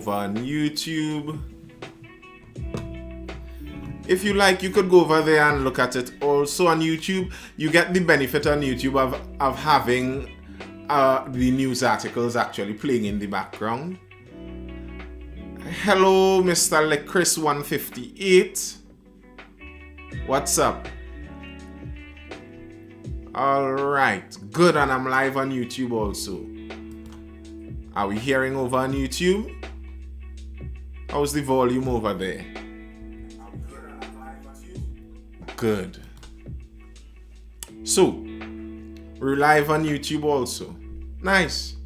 over on YouTube. If you like, you could go over there and look at it also on YouTube. You get the benefit on YouTube of having the news articles actually playing in the background. Hello, Mr. Lecris 158. What's up? Alright, good, and I'm live on YouTube also. Are we hearing over on YouTube? How's the volume over there? Good. So, we're live on YouTube also. Nice.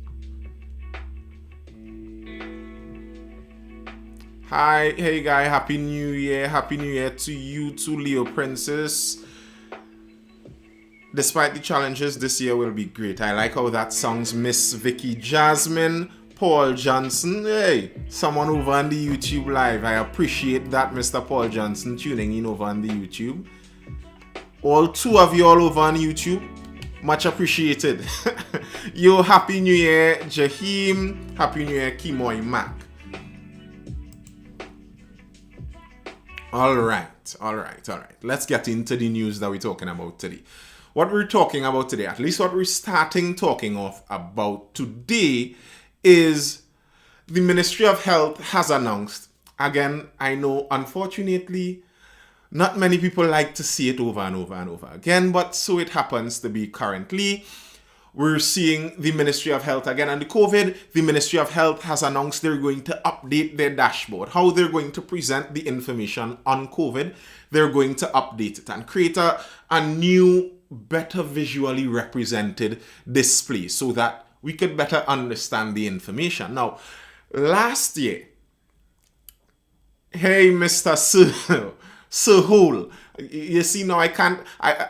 Hi, hey guy, Happy New Year. Happy New Year to you too, Leo Princess. Despite the challenges, this year will be great. I like how that sounds. Miss Vicky Jasmine, Paul Johnson. Hey, someone over on the YouTube live. I appreciate that, Mr. Paul Johnson, tuning in over on the YouTube. All two of you all over on YouTube, much appreciated. Yo, Happy New Year, Jahim. Happy New Year, Kimoy Mac. All right. Let's get into the news that we're talking about today. What we're talking about today, at least what we're starting talking about today, is the Ministry of Health has announced. Again, I know, unfortunately, not many people like to see it over and over and over again, but so it happens to be currently. We're seeing the Ministry of Health again on the COVID. The Ministry of Health has announced they're going to update their dashboard, how they're going to present the information on COVID. They're going to update it and create a new, better visually represented display so that we could better understand the information. Now, last year, hey, Mr. Suhul, you see now I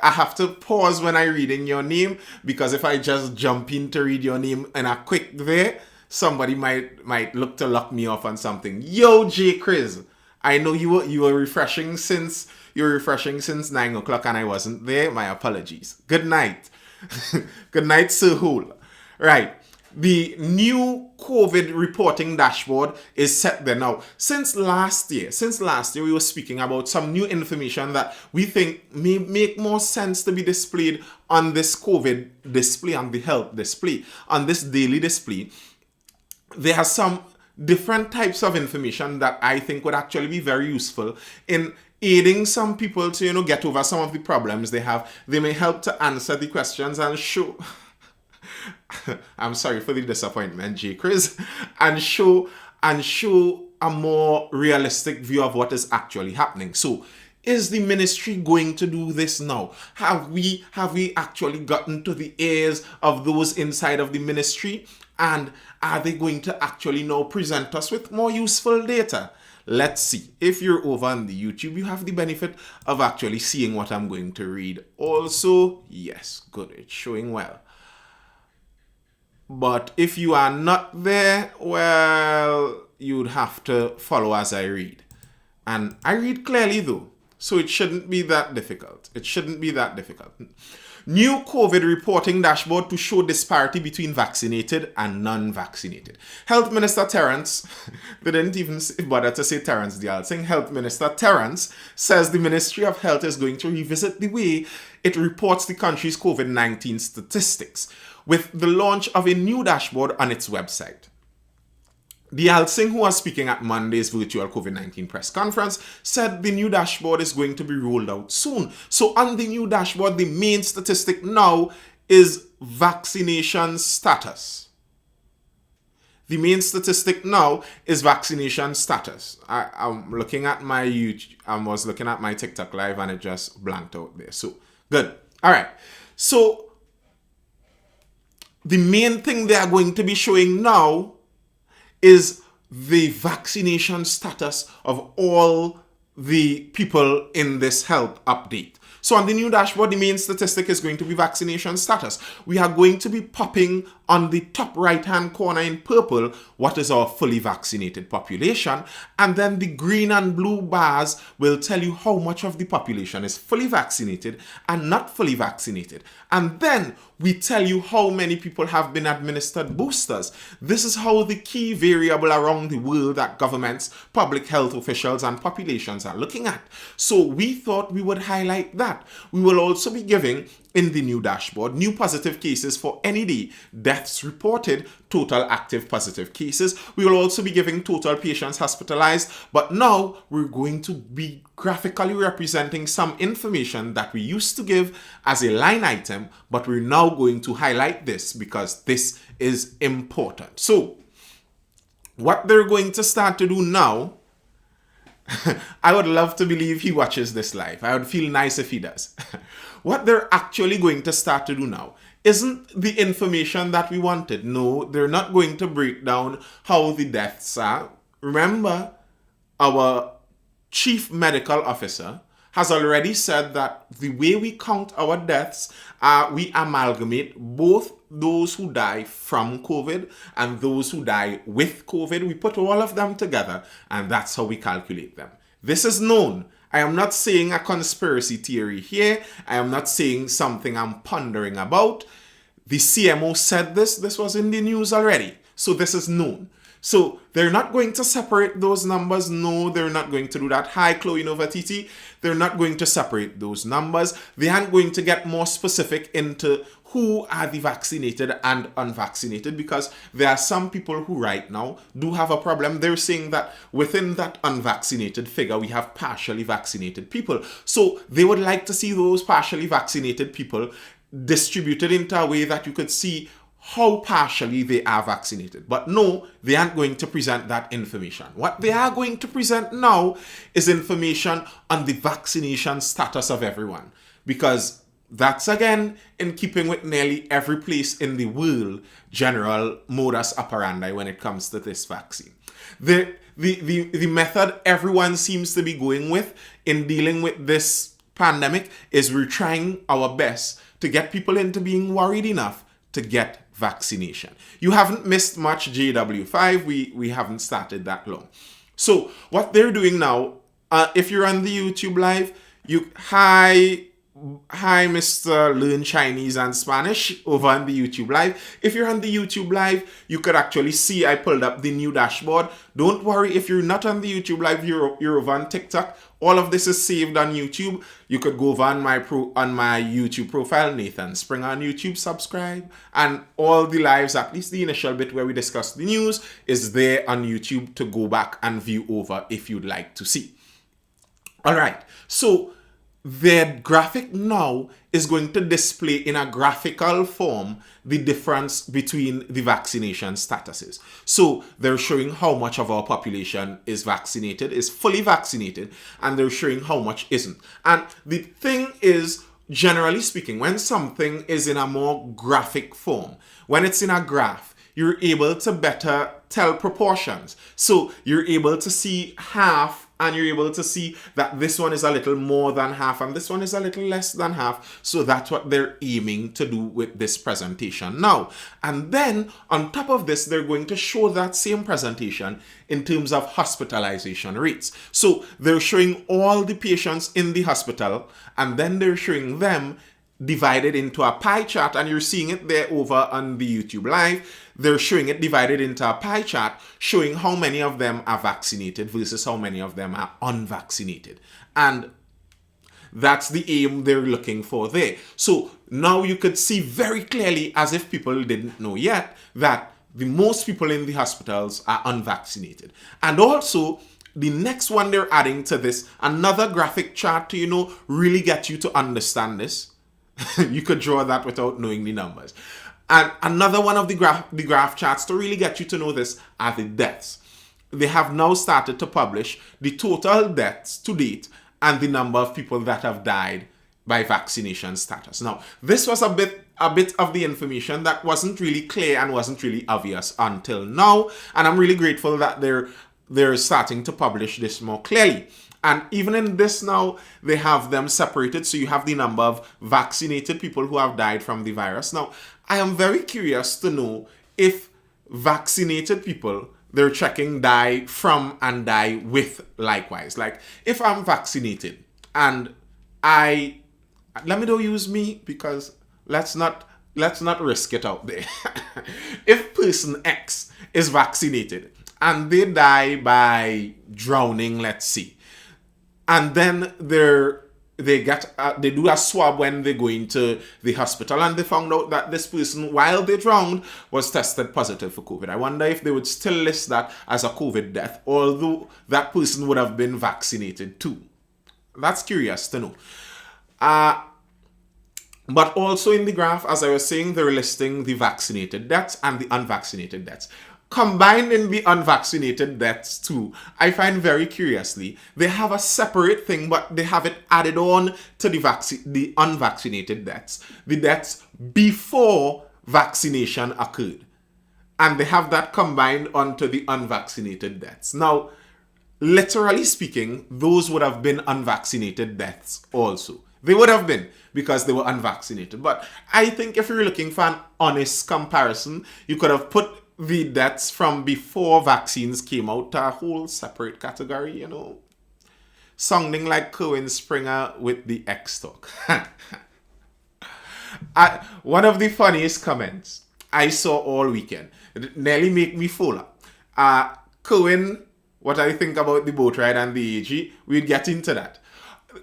have to pause when I'm reading your name, because if I just jump in to read your name in a quick there, somebody might look to lock me off on something. Yo, J. Chris, I know you were refreshing since 9 o'clock and I wasn't there. My apologies. Good night. Good night, Suhul. Right. The new COVID reporting dashboard is set there now. Since last year, we were speaking about some new information that we think may make more sense to be displayed on this COVID display, on the health display, on this daily display. There are some different types of information that I think would actually be very useful in aiding some people to, get over some of the problems they have. They may help to answer the questions and show... I'm sorry for the disappointment, J. Chris, and show a more realistic view of what is actually happening. So, is the ministry going to do this now? Have we actually gotten to the ears of those inside of the ministry? And are they going to actually now present us with more useful data? Let's see. If you're over on the YouTube, you have the benefit of actually seeing what I'm going to read. Also, yes, good, it's showing well. But if you are not there, well, you'd have to follow as I read. And I read clearly though, so it shouldn't be that difficult. New COVID reporting dashboard to show disparity between vaccinated and non-vaccinated. Health Minister Terence, they didn't even bother to say Terence Dial Singh. Health Minister Terence says the Ministry of Health is going to revisit the way it reports the country's COVID-19 statistics, with the launch of a new dashboard on its website. Dial Singh, who was speaking at Monday's virtual COVID-19 press conference, said the new dashboard is going to be rolled out soon. So on the new dashboard, the main statistic now is vaccination status. The main statistic now is vaccination status. I'm looking at my YouTube. I was looking at my TikTok live and it just blanked out there. So good. All right. So the main thing they are going to be showing now is the vaccination status of all the people in this health update. So on the new dashboard, the main statistic is going to be vaccination status. We are going to be popping on the top right-hand corner in purple, what is our fully vaccinated population? And then the green and blue bars will tell you how much of the population is fully vaccinated and not fully vaccinated. And then we tell you how many people have been administered boosters. This is how the key variable around the world that governments, public health officials, and populations are looking at. So we thought we would highlight that. We will also be giving, in the new dashboard, new positive cases for any day, deaths reported, total active positive cases. We will also be giving total patients hospitalized, but now we're going to be graphically representing some information that we used to give as a line item, but we're now going to highlight this because this is important. So what they're going to start to do now, I would love to believe he watches this live. I would feel nice if he does. What they're actually going to start to do now isn't the information that we wanted. No, they're not going to break down how the deaths are. Remember, our chief medical officer has already said that the way we count our deaths, we amalgamate both those who die from COVID and those who die with COVID. We put all of them together, and that's how we calculate them. This is known. I am not saying a conspiracy theory here. I am not saying something I'm pondering about. The CMO said this. This was in the news already. So this is known. So they're not going to separate those numbers. No, they're not going to do that. Hi, Chloe Nova TT. They're not going to separate those numbers. They aren't going to get more specific into who are the vaccinated and unvaccinated, because there are some people who right now do have a problem. They're saying that within that unvaccinated figure, we have partially vaccinated people. So they would like to see those partially vaccinated people distributed into a way that you could see how partially they are vaccinated. But no, they aren't going to present that information. What they are going to present now is information on the vaccination status of everyone, because that's, again, in keeping with nearly every place in the world general modus operandi when it comes to this vaccine. The method everyone seems to be going with in dealing with this pandemic is we're trying our best to get people into being worried enough to get vaccination. You haven't missed much, JW5. We haven't started that long. So what they're doing now, if you're on the YouTube live, Hi, Mr. Learn Chinese and Spanish over on the YouTube Live. If you're on the YouTube Live, you could actually see I pulled up the new dashboard. Don't worry if you're not on the YouTube Live, you're over on TikTok. All of this is saved on YouTube. You could go over on my YouTube profile, Nathan Springer on YouTube, subscribe. And all the lives, at least the initial bit where we discuss the news, is there on YouTube to go back and view over if you'd like to see. All right, so their graphic now is going to display in a graphical form the difference between the vaccination statuses. So they're showing how much of our population is vaccinated, is fully vaccinated, and they're showing how much isn't. And the thing is, generally speaking, when something is in a more graphic form, when it's in a graph, you're able to better tell proportions. So you're able to see half, and you're able to see that this one is a little more than half and this one is a little less than half. So that's what they're aiming to do with this presentation now. And then on top of this, they're going to show that same presentation in terms of hospitalization rates. So they're showing all the patients in the hospital, and then they're showing them divided into a pie chart, and you're seeing it there over on the YouTube Live. They're showing it divided into a pie chart, showing how many of them are vaccinated versus how many of them are unvaccinated. And that's the aim they're looking for there. So now you could see very clearly, as if people didn't know yet, that the most people in the hospitals are unvaccinated. And also, the next one they're adding to this, another graphic chart to, really get you to understand this. You could draw that without knowing the numbers. And another one of the graph charts to really get you to know this are the deaths. They have now started to publish the total deaths to date and the number of people that have died by vaccination status. Now, this was a bit of the information that wasn't really clear and wasn't really obvious until now. And I'm really grateful that they're starting to publish this more clearly. And even in this now, they have them separated. So you have the number of vaccinated people who have died from the virus. Now, I am very curious to know if vaccinated people, they're checking die from and die with likewise. Like, if I'm vaccinated and I, let me don't use me because let's not risk it out there. If person X is vaccinated and they die by drowning, let's see, and then they do a swab when they go into the hospital, and they found out that this person, while they drowned, was tested positive for COVID. I wonder if they would still list that as a COVID death, although that person would have been vaccinated too. That's curious to know. But also in the graph, as I was saying, they're listing the vaccinated deaths and the unvaccinated deaths. Combined in the unvaccinated deaths too, I find very curiously, they have a separate thing, but they have it added on to the unvaccinated deaths. The deaths before vaccination occurred. And they have that combined onto the unvaccinated deaths. Now, literally speaking, those would have been unvaccinated deaths also. They would have been because they were unvaccinated. But I think if you're looking for an honest comparison, you could have put the deaths from before vaccines came out to a whole separate category, Sounding like Cohen Springer with the X talk. One of the funniest comments I saw all weekend, it nearly make me full up. Cohen, what I think about the boat ride and the AG, we'd get into that.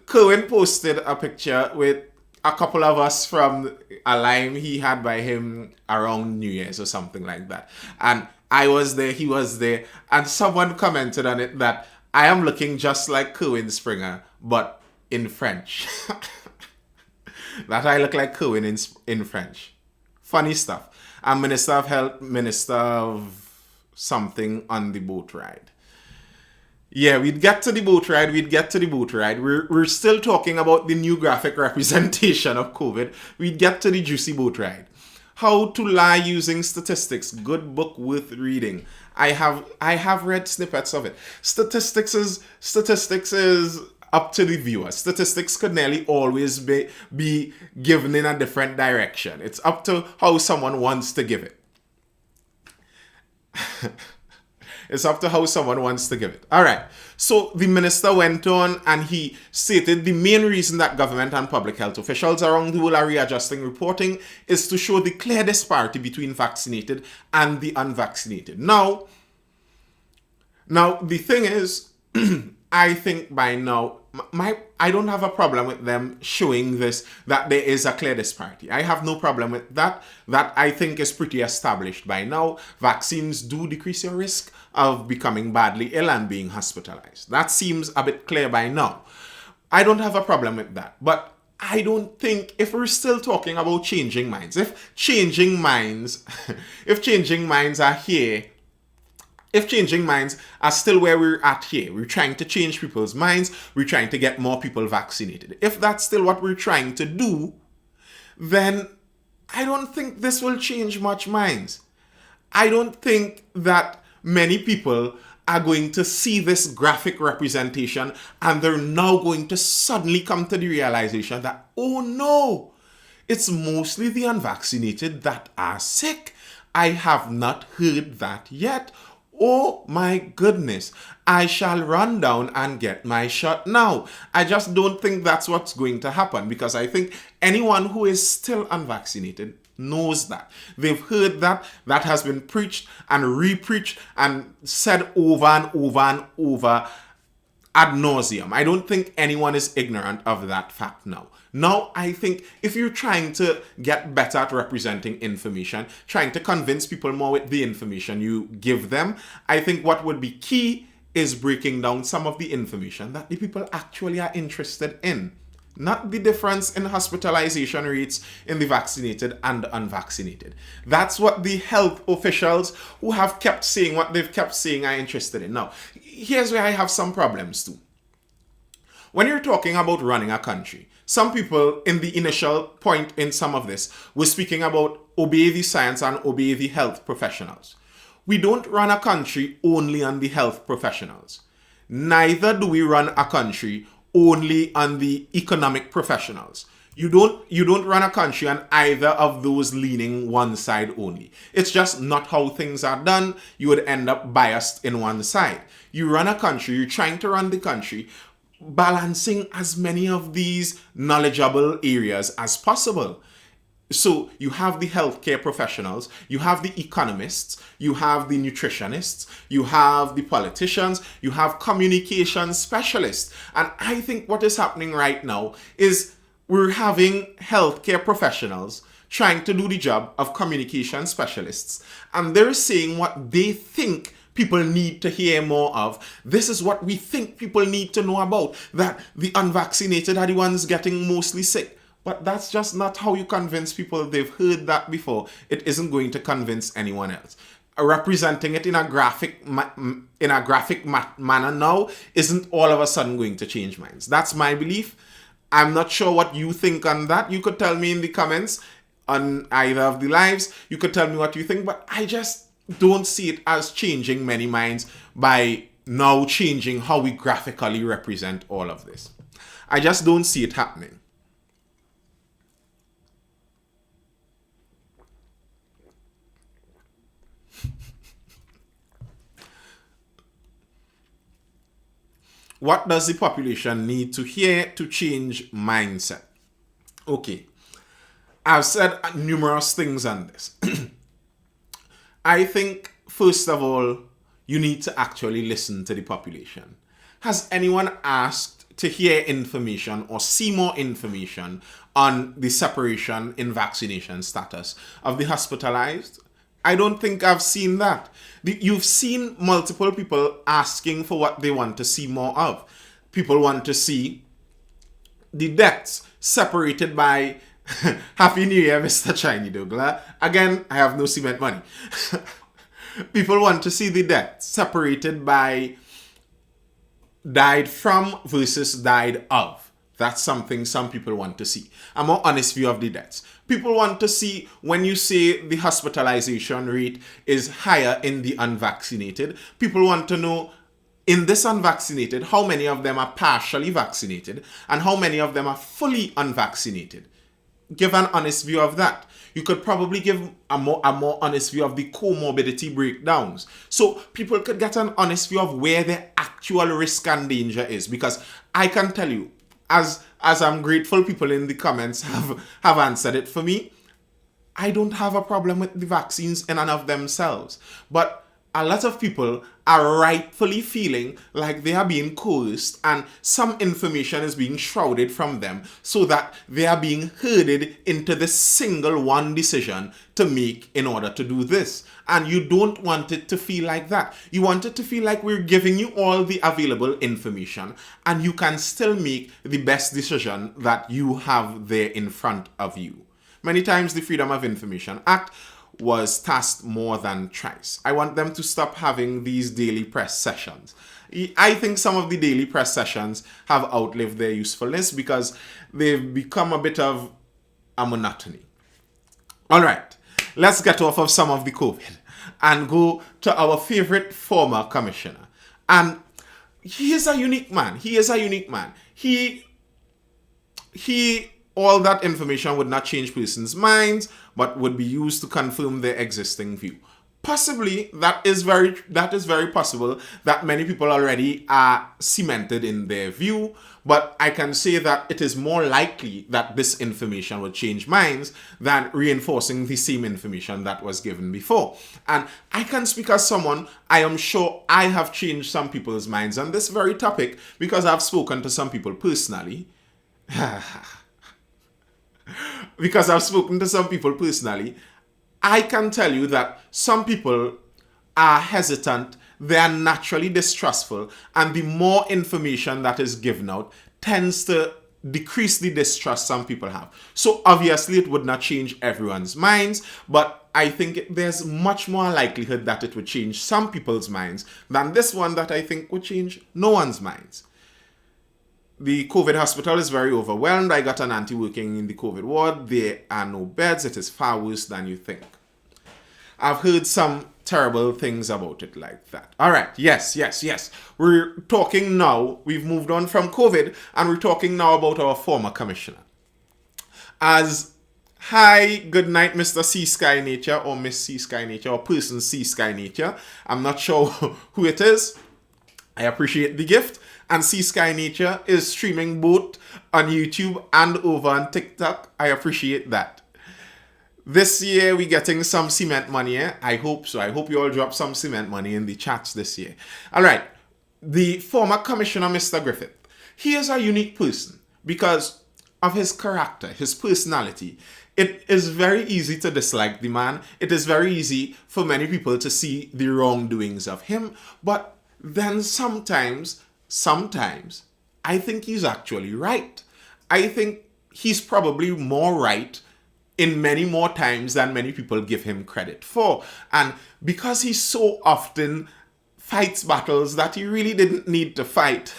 Cohen posted a picture with a couple of us from a line he had by him around New Year's or something like that. And I was there, he was there, and someone commented on it that I am looking just like Cohen Springer, but in French. That I look like Cohen in French. Funny stuff. I'm Minister of Health, Minister of something on the boat ride. Yeah, we'd get to the boat ride. We're still talking about the new graphic representation of COVID. We'd get to the juicy boat ride. How to Lie Using Statistics. Good book worth reading. I have read snippets of it. Statistics is up to the viewer. Statistics could nearly always be given in a different direction. It's up to how someone wants to give it. It's up to how someone wants to give it. All right. So the minister went on and he stated the main reason that government and public health officials around the world are readjusting reporting is to show the clear disparity between vaccinated and the unvaccinated. Now the thing is, I think by now, I don't have a problem with them showing this, that there is a clear disparity. I have no problem with that. That I think is pretty established by now. Vaccines do decrease your risk of becoming badly ill and being hospitalized. That seems a bit clear by now. I don't have a problem with that. But I don't think, if we're still talking about changing minds, if changing minds are here, if changing minds are still where we're at here, we're trying to change people's minds, we're trying to get more people vaccinated. If that's still what we're trying to do, then I don't think this will change much minds. I don't think that many people are going to see this graphic representation and they're now going to suddenly come to the realization that, oh no, it's mostly the unvaccinated that are sick. I have not heard that yet. Oh my goodness, I shall run down and get my shot now. I just don't think that's what's going to happen, because I think anyone who is still unvaccinated knows that. They've heard that. That has been preached and re-preached and said over and over and over ad nauseum. I don't think anyone is ignorant of that fact now. Now, I think if you're trying to get better at representing information, trying to convince people more with the information you give them, I think what would be key is breaking down some of the information that the people actually are interested in. Not the difference in hospitalization rates in the vaccinated and the unvaccinated. That's what the health officials who have kept saying what they've kept saying are interested in. Now, here's where I have some problems too. When you're talking about running a country, some people in the initial point in some of this were speaking about obey the science and obey the health professionals. We don't run a country only on the health professionals. Neither do we run a country only on the economic professionals. You don't run a country on either of those leaning one side only. It's just not how things are done. You would end up biased in one side. You run a country, you're trying to run the country balancing as many of these knowledgeable areas as possible. So you have the healthcare professionals, you have the economists, you have the nutritionists, you have the politicians, you have communication specialists. And I think what is happening right now is we're having healthcare professionals trying to do the job of communication specialists. And they're saying what they think people need to hear more of. This is what we think people need to know about, that the unvaccinated are the ones getting mostly sick. But that's just not how you convince people. They've heard that before. It isn't going to convince anyone else. Representing it in a graphic manner now isn't all of a sudden going to change minds. That's my belief. I'm not sure what you think on that. You could tell me in the comments on either of the lives. You could tell me what you think, but I just don't see it as changing many minds by now changing how we graphically represent all of this. I just don't see it happening. What does the population need to hear to change mindset? Okay, I've said numerous things on this. I think, first of all, you need to actually listen to the population. Has anyone asked to hear information or see more information on the separation in vaccination status of the hospitalized? I don't think I've seen that. You've seen multiple people asking for what they want to see more of. People want to see the deaths separated by Happy New Year, Mr. Chinese Douglas. Again, I have no cement money. People want to see the deaths separated by died from versus died of. That's something some people want to see. A more honest view of the deaths. People want to see, when you say the hospitalization rate is higher in the unvaccinated, people want to know, in this unvaccinated, how many of them are partially vaccinated and how many of them are fully unvaccinated. Give an honest view of that. You could probably give a more honest view of the comorbidity breakdowns. So people could get an honest view of where the actual risk and danger is. Because I can tell you, as I'm grateful people in the comments have answered it for me, I don't have a problem with the vaccines in and of themselves. But a lot of people are rightfully feeling like they are being coerced and some information is being shrouded from them so that they are being herded into this single one decision to make in order to do this. And you don't want it to feel like that. You want it to feel like we're giving you all the available information and you can still make the best decision that you have there in front of you. Many times the Freedom of Information Act was tasked more than thrice. I want them to stop having these daily press sessions. I think some of the daily press sessions have outlived their usefulness because they've become a bit of a monotony. All right, let's get off of some of the COVID and go to our favorite former commissioner. And he is a unique man. All that information would not change persons' minds, but would be used to confirm their existing view. Possibly, that is very possible that many people already are cemented in their view, but I can say that it is more likely that this information would change minds than reinforcing the same information that was given before. And I can speak as someone, I am sure I have changed some people's minds on this very topic because I've spoken to some people personally. Because I've spoken to some people personally, I can tell you that some people are hesitant, they are naturally distrustful, and the more information that is given out tends to decrease the distrust some people have. So obviously it would not change everyone's minds, but I think there's much more likelihood that it would change some people's minds than this one that I think would change no one's minds. The COVID hospital is very overwhelmed. I got an auntie working in the COVID ward. There are no beds. It is far worse than you think. I've heard some terrible things about it like that. All right. Yes. We're talking now. We've moved on from COVID and we're talking now about our former commissioner. as hi, good night, Mr. C Sky Nature or Miss C Sky Nature or person C Sky Nature. I'm not sure who it is. I appreciate the gift. And C Sky Nature is streaming both on YouTube and over on TikTok. I appreciate that. This year we're getting some cement money. I hope so. I hope you all drop some cement money in the chats this year. All right. The former commissioner, Mr. Griffith, he is a unique person because of his character, his personality. It is very easy to dislike the man. It is very easy for many people to see the wrongdoings of him. But then sometimes, I think he's actually right. I think he's probably more right in many more times than many people give him credit for. And because he so often fights battles that he really didn't need to fight,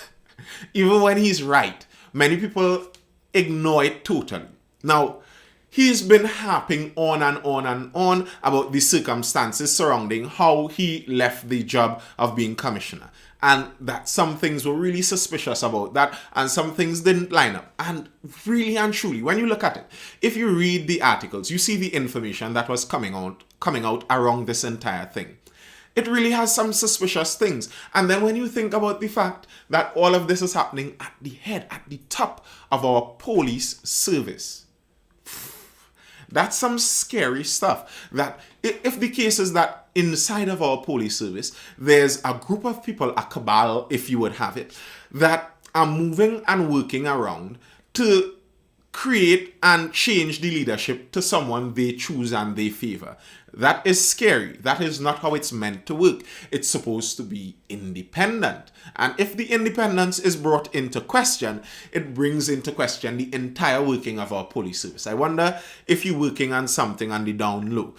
even when he's right, many people ignore it totally. Now, he's been harping on and on and on about the circumstances surrounding how he left the job of being commissioner. And that some things were really suspicious about that, and some things didn't line up. And really and truly, when you look at it, if you read the articles, you see the information that was coming out around this entire thing. It really has some suspicious things. And then when you think about the fact that all of this is happening at the head, at the top of our police service, that's some scary stuff. That if the case is that inside of our police service, there's a group of people, a cabal, if you would have it, that are moving and working around to create and change the leadership to someone they choose and they favor. That is scary. That is not how it's meant to work. It's supposed to be independent. And if the independence is brought into question, it brings into question the entire working of our police service. I wonder if you're working on something on the down low.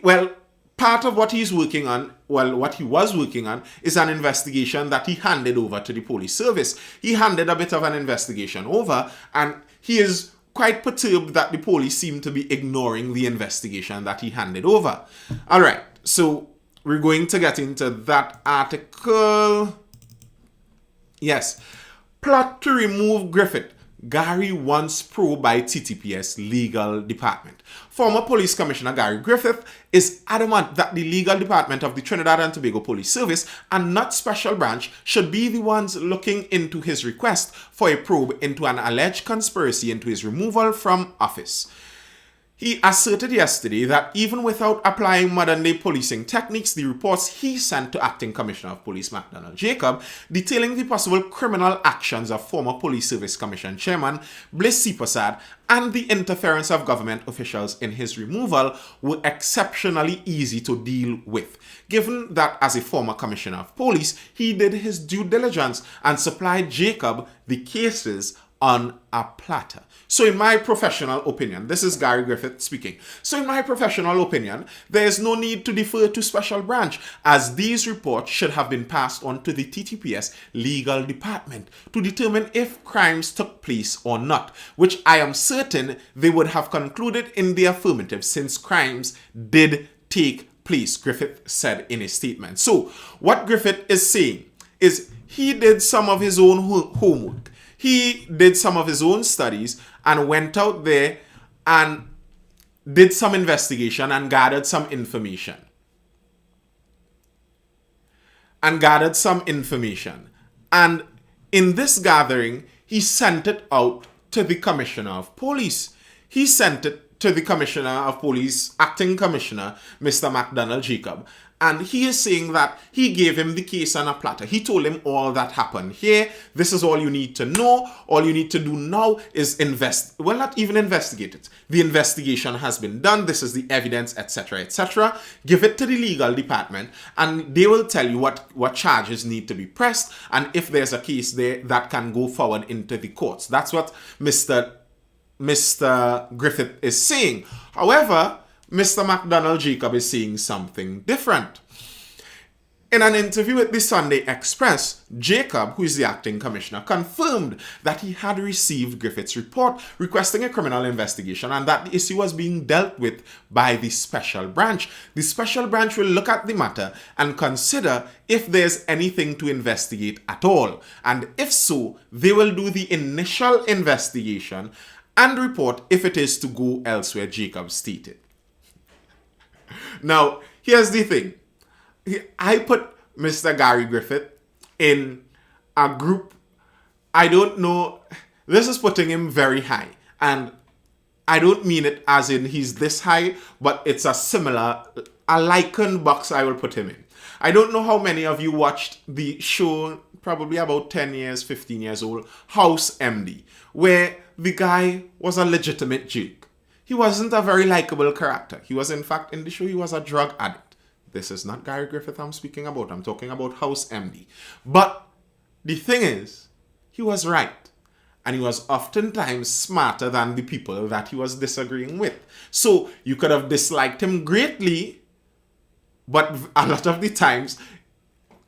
Well, part of what he's working on, what he was working on, is an investigation that he handed over to the police service. He handed a bit of an investigation over, and he is quite perturbed that the police seem to be ignoring the investigation that he handed over. All right, so we're going to get into that article. Yes, plot to remove Griffith. Gary wants probe by TTPS legal department. Former police commissioner Gary Griffith is adamant that the legal department of the Trinidad and Tobago Police Service and not special branch should be the ones looking into his request for a probe into an alleged conspiracy into his removal from office. He asserted yesterday that even without applying modern-day policing techniques, the reports he sent to Acting Commissioner of Police McDonald Jacob, detailing the possible criminal actions of former Police Service Commission Chairman Bliss Sipasad and the interference of government officials in his removal, were exceptionally easy to deal with, given that as a former Commissioner of Police, he did his due diligence and supplied Jacob the cases on a platter. So in my professional opinion, this is Gary Griffith speaking. So in my professional opinion, there is no need to defer to special branch, as these reports should have been passed on to the TTPS legal department to determine if crimes took place or not, which I am certain they would have concluded in the affirmative since crimes did take place, Griffith said in a statement. So what Griffith is saying is he did some of his own homework. He did some of his own studies and went out there and did some investigation and gathered some information. And in this gathering, he sent it out to the Commissioner of Police. He sent it to the Commissioner of Police, Acting Commissioner, Mr. McDonald Jacob. And he is saying that he gave him the case on a platter. He told him all that happened here. This is all you need to know. All you need to do now is not even investigate it. The investigation has been done. This is the evidence, etc., etc. Give it to the legal department and they will tell you what charges need to be pressed and if there's a case there that can go forward into the courts. That's what Mr. Griffith is saying. However, Mr. McDonald Jacob is saying something different. In an interview with the Sunday Express, Jacob, who is the acting commissioner, confirmed that he had received Griffith's report requesting a criminal investigation and that the issue was being dealt with by the special branch. The special branch will look at the matter and consider if there's anything to investigate at all. And if so, they will do the initial investigation and report if it is to go elsewhere, Jacob stated. Now, here's the thing. I put Mr. Gary Griffith in a group, I don't know, this is putting him very high. And I don't mean it as in he's this high, but it's a likened box I will put him in. I don't know how many of you watched the show, probably about 10 years, 15 years old, House MD, where the guy was a legitimate jerk. He wasn't a very likable character. He was, in fact, in the show, he was a drug addict. This is not Gary Griffith I'm speaking about. I'm talking about House MD. But the thing is, he was right. And he was oftentimes smarter than the people that he was disagreeing with. So you could have disliked him greatly, but a lot of the times,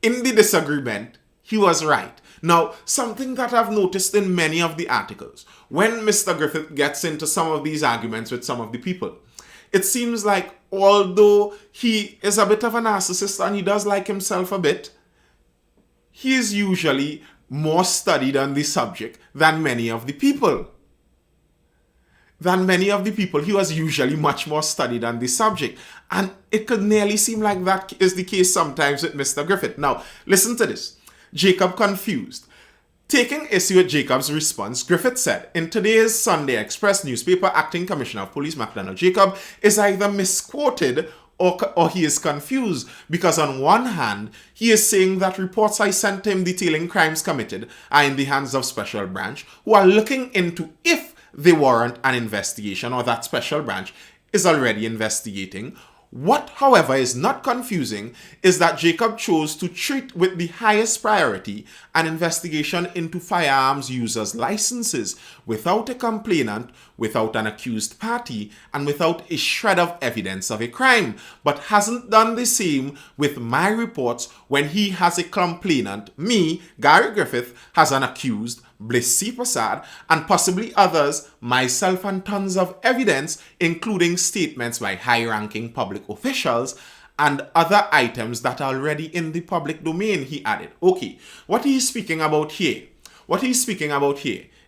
in the disagreement, he was right. Now, something that I've noticed in many of the articles, when Mr. Griffith gets into some of these arguments with some of the people, it seems like although he is a bit of a narcissist and he does like himself a bit, he is usually more studied on the subject than many of the people. He was usually much more studied on the subject. And it could nearly seem like that is the case sometimes with Mr. Griffith. Now, listen to this. Jacob confused. Taking issue with Jacob's response, Griffith said, in today's Sunday Express newspaper, Acting Commissioner of Police McDonald Jacob is either misquoted or he is confused, because on one hand, he is saying that reports I sent him detailing crimes committed are in the hands of Special Branch, who are looking into if they warrant an investigation or that Special Branch is already investigating. What, however, is not confusing is that Jacob chose to treat with the highest priority an investigation into firearms users' licenses without a complainant, without an accused party, and without a shred of evidence of a crime, but hasn't done the same with my reports when he has a complainant, me, Gary Griffith, has an accused, Bliss C. Prasad, and possibly others, myself, and tons of evidence, including statements by high-ranking public officials and other items that are already in the public domain, he added. Okay, what he's speaking about here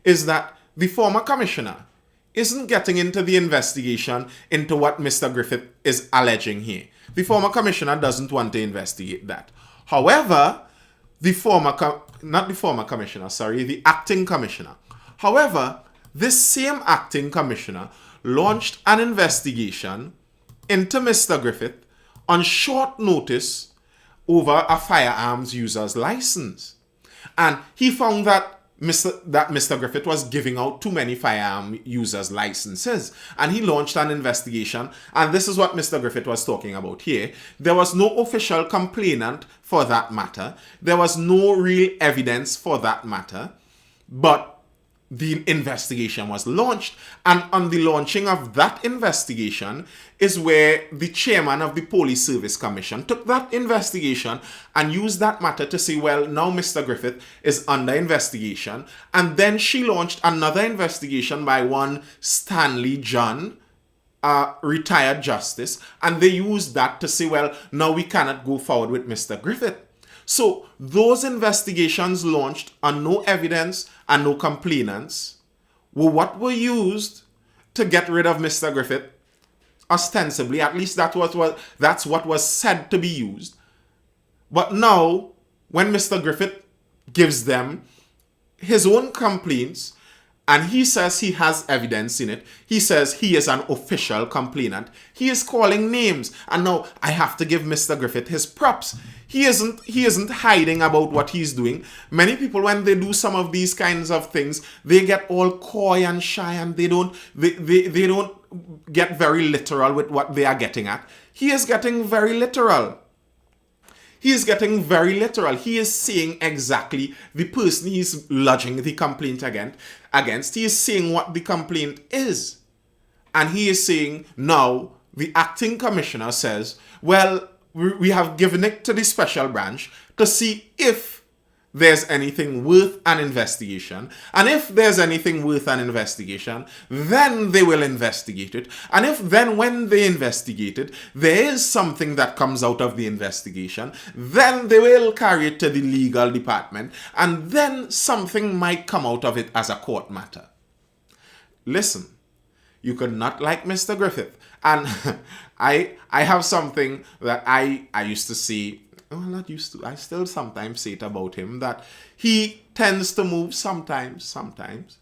is that the former commissioner isn't getting into the investigation into what Mr. Griffith is alleging here. The former commissioner doesn't want to investigate that. However, the acting commissioner. However, this same acting commissioner launched an investigation into Mr. Griffith on short notice over a firearms user's license. And he found that Mr. Griffith was giving out too many firearm users' licenses. And he launched an investigation. And this is what Mr. Griffith was talking about here. There was no official complainant for that matter. There was no real evidence for that matter. But the investigation was launched. And on the launching of that investigation is where the chairman of the Police Service Commission took that investigation and used that matter to say, well, now Mr. Griffith is under investigation. And then she launched another investigation by one Stanley John, a retired justice. And they used that to say, well, now we cannot go forward with Mr. Griffith. So those investigations launched on no evidence and no complainants were what were used to get rid of Mr. Griffith, ostensibly. At least that's what was said to be used. But now, when Mr. Griffith gives them his own complaints, and he says he has evidence in it, he says he is an official complainant, he is calling names. And now I have to give Mr. Griffith his props. He isn't hiding about what he's doing. Many people, when they do some of these kinds of things, they get all coy and shy, and they don't get very literal with what they are getting at. He is getting very literal. He is saying exactly the person he's lodging the complaint against. He is saying what the complaint is. And he is saying, now, the acting commissioner says, well, we have given it to the special branch to see if there's anything worth an investigation. And if there's anything worth an investigation, then they will investigate it. And if then when they investigate it, there is something that comes out of the investigation, then they will carry it to the legal department. And then something might come out of it as a court matter. listen, you could not like Mr. Griffith. And I have something that I used to say, well, not used to, I still sometimes say it about him, that he tends to move sometimes.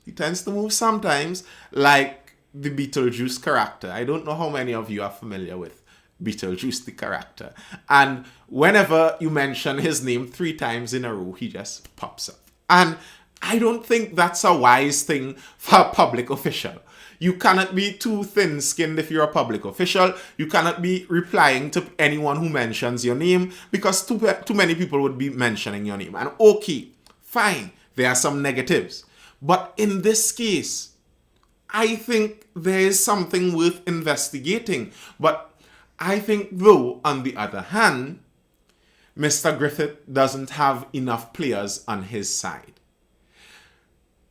He tends to move sometimes like the Beetlejuice character. I don't know how many of you are familiar with Beetlejuice, the character. And whenever you mention his name 3 times in a row, he just pops up. And I don't think that's a wise thing for a public official. You cannot be too thin-skinned if you're a public official. You cannot be replying to anyone who mentions your name, because too many people would be mentioning your name. And okay, fine, there are some negatives. But in this case, I think there is something worth investigating. But I think, though, on the other hand, Mr. Griffith doesn't have enough players on his side.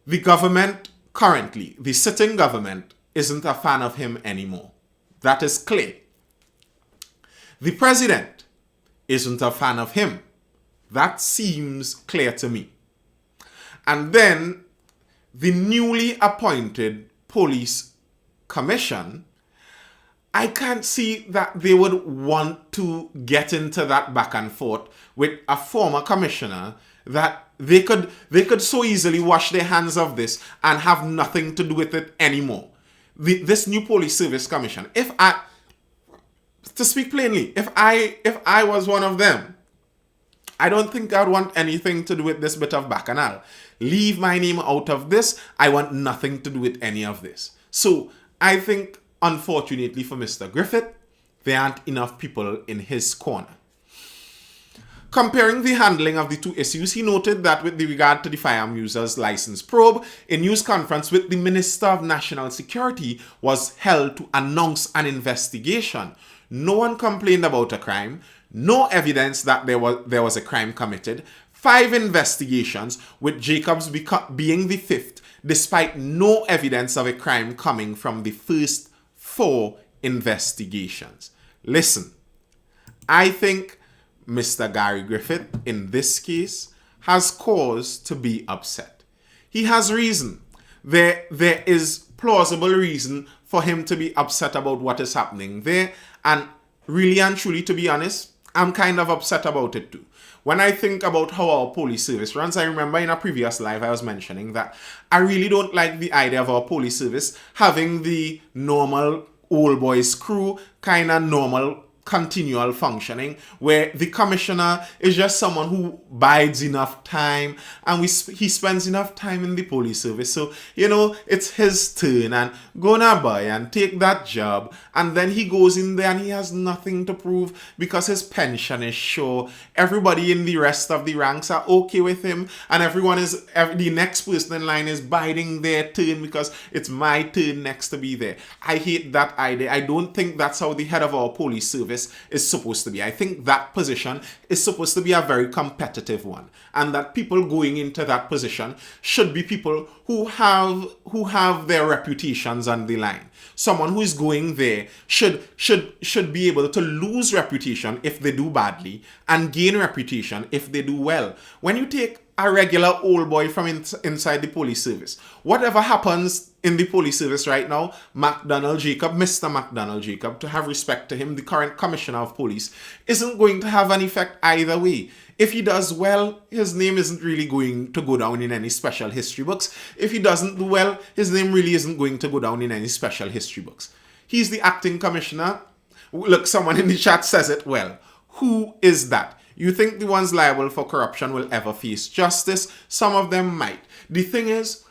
The government currently, the sitting government, isn't a fan of him anymore. That is clear. The president isn't a fan of him. That seems clear to me. And then the newly appointed police commission, I can't see that they would want to get into that back and forth with a former commissioner that they could so easily wash their hands of this and have nothing to do with it anymore. This new police service commission, to speak plainly, if I was one of them, I don't think I'd want anything to do with this bit of bacchanal. Leave my name out of this. I want nothing to do with any of this. So I think, unfortunately for Mr. Griffith, there aren't enough people in his corner. Comparing the handling of the two issues, he noted that with regard to the firearm users license probe, a news conference with the Minister of National Security was held to announce an investigation. No one complained about a crime, no evidence that there was a crime committed, 5 investigations, with Jacobs being the 5th, despite no evidence of a crime coming from the first 4 investigations. Listen, I think Mr. Gary Griffith, in this case, has cause to be upset. He has reason. There is plausible reason for him to be upset about what is happening there. And really and truly, to be honest, I'm kind of upset about it too. When I think about how our police service runs, I remember in a previous live I was mentioning that I really don't like the idea of our police service having the normal old boys crew, kind of normal continual functioning, where the commissioner is just someone who bides enough time and he spends enough time in the police service. So, it's his turn and go now boy and take that job. And then he goes in there and he has nothing to prove because his pension is sure. Everybody in the rest of the ranks are okay with him, and the next person in line is biding their turn because it's my turn next to be there. I hate that idea. I don't think that's how the head of our police service is supposed to be. I think that position is supposed to be a very competitive one, and that people going into that position should be people who have their reputations on the line. Someone who is going there should be able to lose reputation if they do badly and gain reputation if they do well. When you take a regular old boy from inside the police service, whatever happens in the police service right now, Mr. McDonald Jacob, to have respect to him, the current commissioner of police, isn't going to have an effect either way. If he does well, his name isn't really going to go down in any special history books. If he doesn't do well, his name really isn't going to go down in any special history books. He's the acting commissioner. Look, someone in the chat says it well. Who is that? You think the ones liable for corruption will ever face justice? Some of them might. The thing is,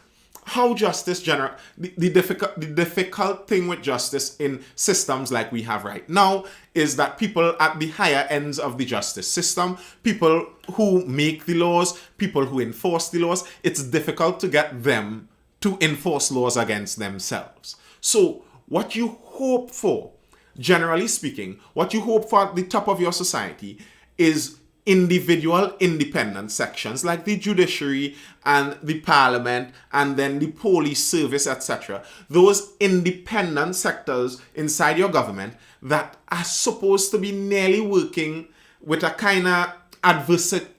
how justice the difficult thing with justice in systems like we have right now is that people at the higher ends of the justice system, people who make the laws, people who enforce the laws, it's difficult to get them to enforce laws against themselves. So what you hope for, generally speaking, what you hope for at the top of your society is individual independent sections like the judiciary and the parliament and then the police service, etc. Those independent sectors inside your government that are supposed to be nearly working with a kind of adversarial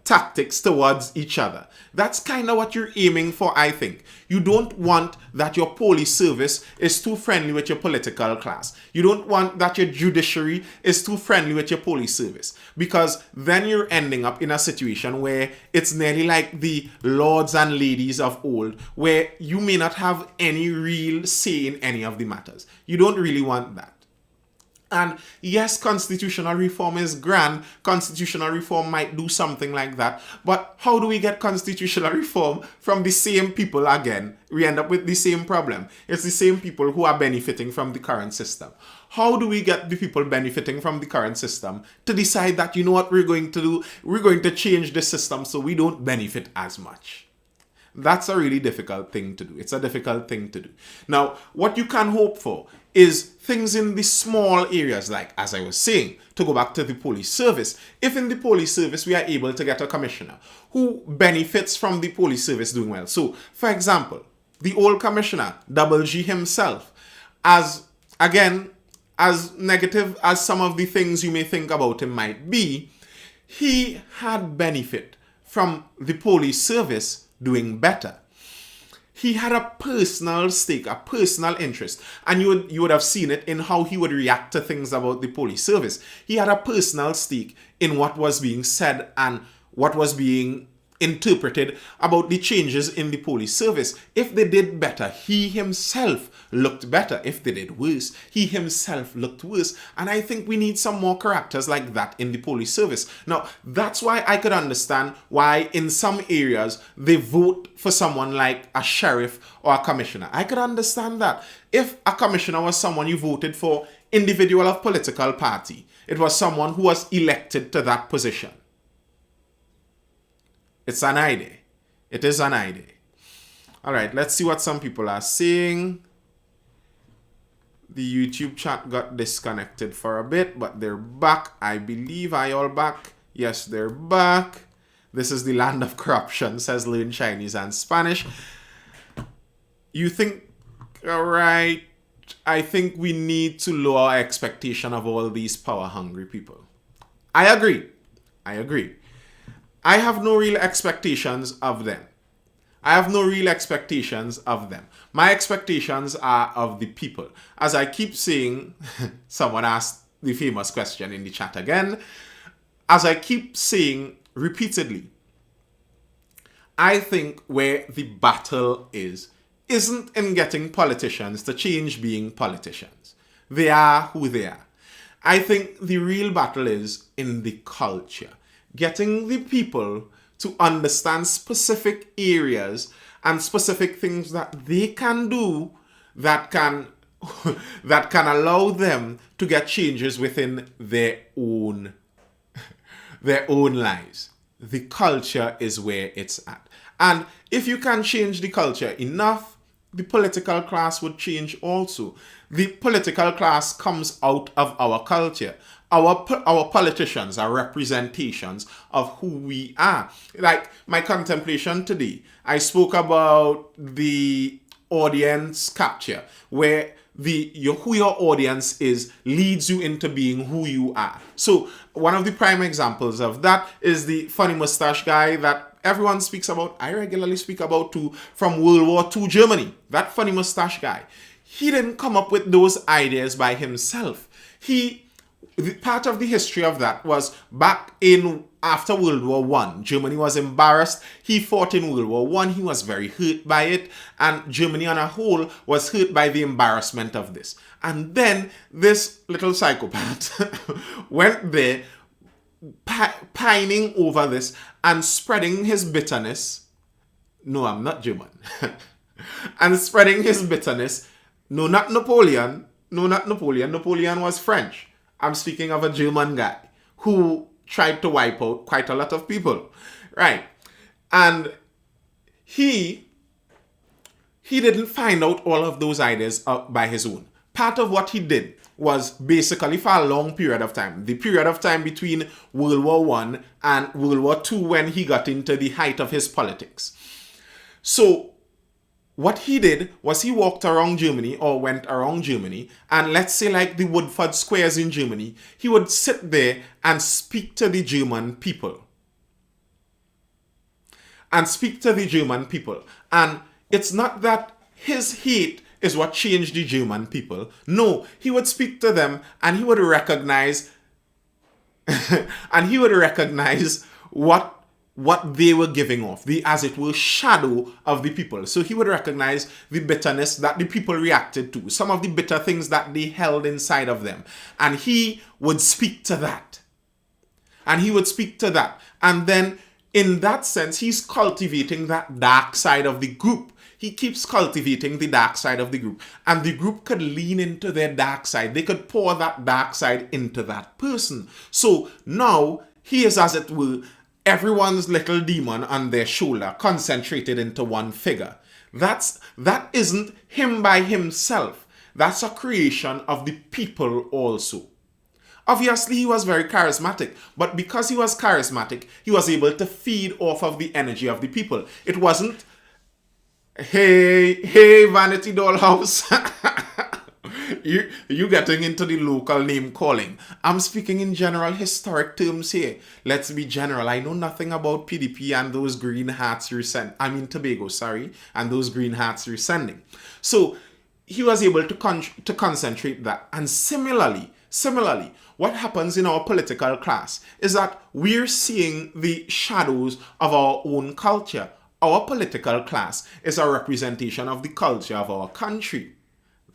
tactics towards each other. That's kind of what you're aiming for, I think. You don't want that your police service is too friendly with your political class. You don't want that your judiciary is too friendly with your police service, because then you're ending up in a situation where it's nearly like the lords and ladies of old, where you may not have any real say in any of the matters. You don't really want that. And yes, constitutional reform is grand. Constitutional reform might do something like that. But how do we get constitutional reform from the same people again? We end up with the same problem. It's the same people who are benefiting from the current system. How do we get the people benefiting from the current system to decide that, you know what we're going to do? We're going to change the system so we don't benefit as much. That's a really difficult thing to do. It's a difficult thing to do. Now, what you can hope for is things in the small areas, like, as I was saying, to go back to the police service. If in the police service we are able to get a commissioner who benefits from the police service doing well. So, for example, the old commissioner, Double G himself, as negative as some of the things you may think about him might be, he had benefit from the police service doing better. He had a personal stake, a personal interest, and you would have seen it in how he would react to things about the police service. He had a personal stake in what was being said and what was being interpreted about the changes in the police service. If they did better, he himself looked better. If they did worse, he himself looked worse. And I think we need some more characters like that in the police service. Now, that's why I could understand why in some areas they vote for someone like a sheriff or a commissioner. I could understand that. If a commissioner was someone you voted for, individual of political party, it was someone who was elected to that position. It's an idea. It is an idea. All right, let's see what some people are saying. The YouTube chat got disconnected for a bit, but they're back. I believe. Are you all back? Yes, they're back. This is the land of corruption, says Learn Chinese and Spanish. You think, all right, I think we need to lower our expectation of all these power-hungry people. I agree. I have no real expectations of them. My expectations are of the people. As I keep saying, someone asked the famous question in the chat again. As I keep saying repeatedly, I think where the battle isn't in getting politicians to change being politicians. They are who they are. I think the real battle is in the culture. Getting the people to understand specific areas and specific things that they can do that can allow them to get changes within their own lives. The culture is where it's at. And if you can change the culture enough, the political class would change also. The political class comes out of our culture. Our politicians are representations of who we are. Like my contemplation today, I spoke about the audience capture, where who your audience is leads you into being who you are. So one of the prime examples of that is the funny mustache guy that everyone speaks about. I regularly speak about too, from World War II Germany. That funny mustache guy. He didn't come up with those ideas by himself. Part of the history of that was back in after World War I. Germany was embarrassed. He fought in World War I. He was very hurt by it. And Germany on a whole was hurt by the embarrassment of this. And then this little psychopath went there pining over this and spreading his bitterness. No, I'm not German. And spreading his bitterness. No, not Napoleon. Napoleon was French. I'm speaking of a German guy who tried to wipe out quite a lot of people, right? And he didn't find out all of those ideas by his own. Part of what he did was basically for a long period of time, the period of time between World War I and World War II, when he got into the height of his politics. So what he did was he walked around Germany, or went around Germany, and let's say like the Woodford Squares in Germany, he would sit there and speak to the German people. and speak to the German people. And it's not that his hate is what changed the German people. No, he would speak to them and he would recognize and he would recognize what they were giving off, the as it were shadow of the people. So he would recognize the bitterness that the people reacted to, some of the bitter things that they held inside of them. And he would speak to that. And he would speak to that. And then in that sense, he's cultivating that dark side of the group. He keeps cultivating the dark side of the group. And the group could lean into their dark side. They could pour that dark side into that person. So now he is, as it were, everyone's little demon on their shoulder, concentrated into one figure. That isn't him by himself. That's a creation of the people also. Obviously, he was very charismatic, but because he was charismatic, he was able to feed off of the energy of the people. It wasn't, hey, Vanity Dollhouse. You getting into the local name calling. I'm speaking in general historic terms here. Let's be general. I know nothing about PDP and those green hats you're sending. I mean Tobago, sorry. And those green hats you're sending. So he was able to concentrate that. And similarly, what happens in our political class is that we're seeing the shadows of our own culture. Our political class is a representation of the culture of our country.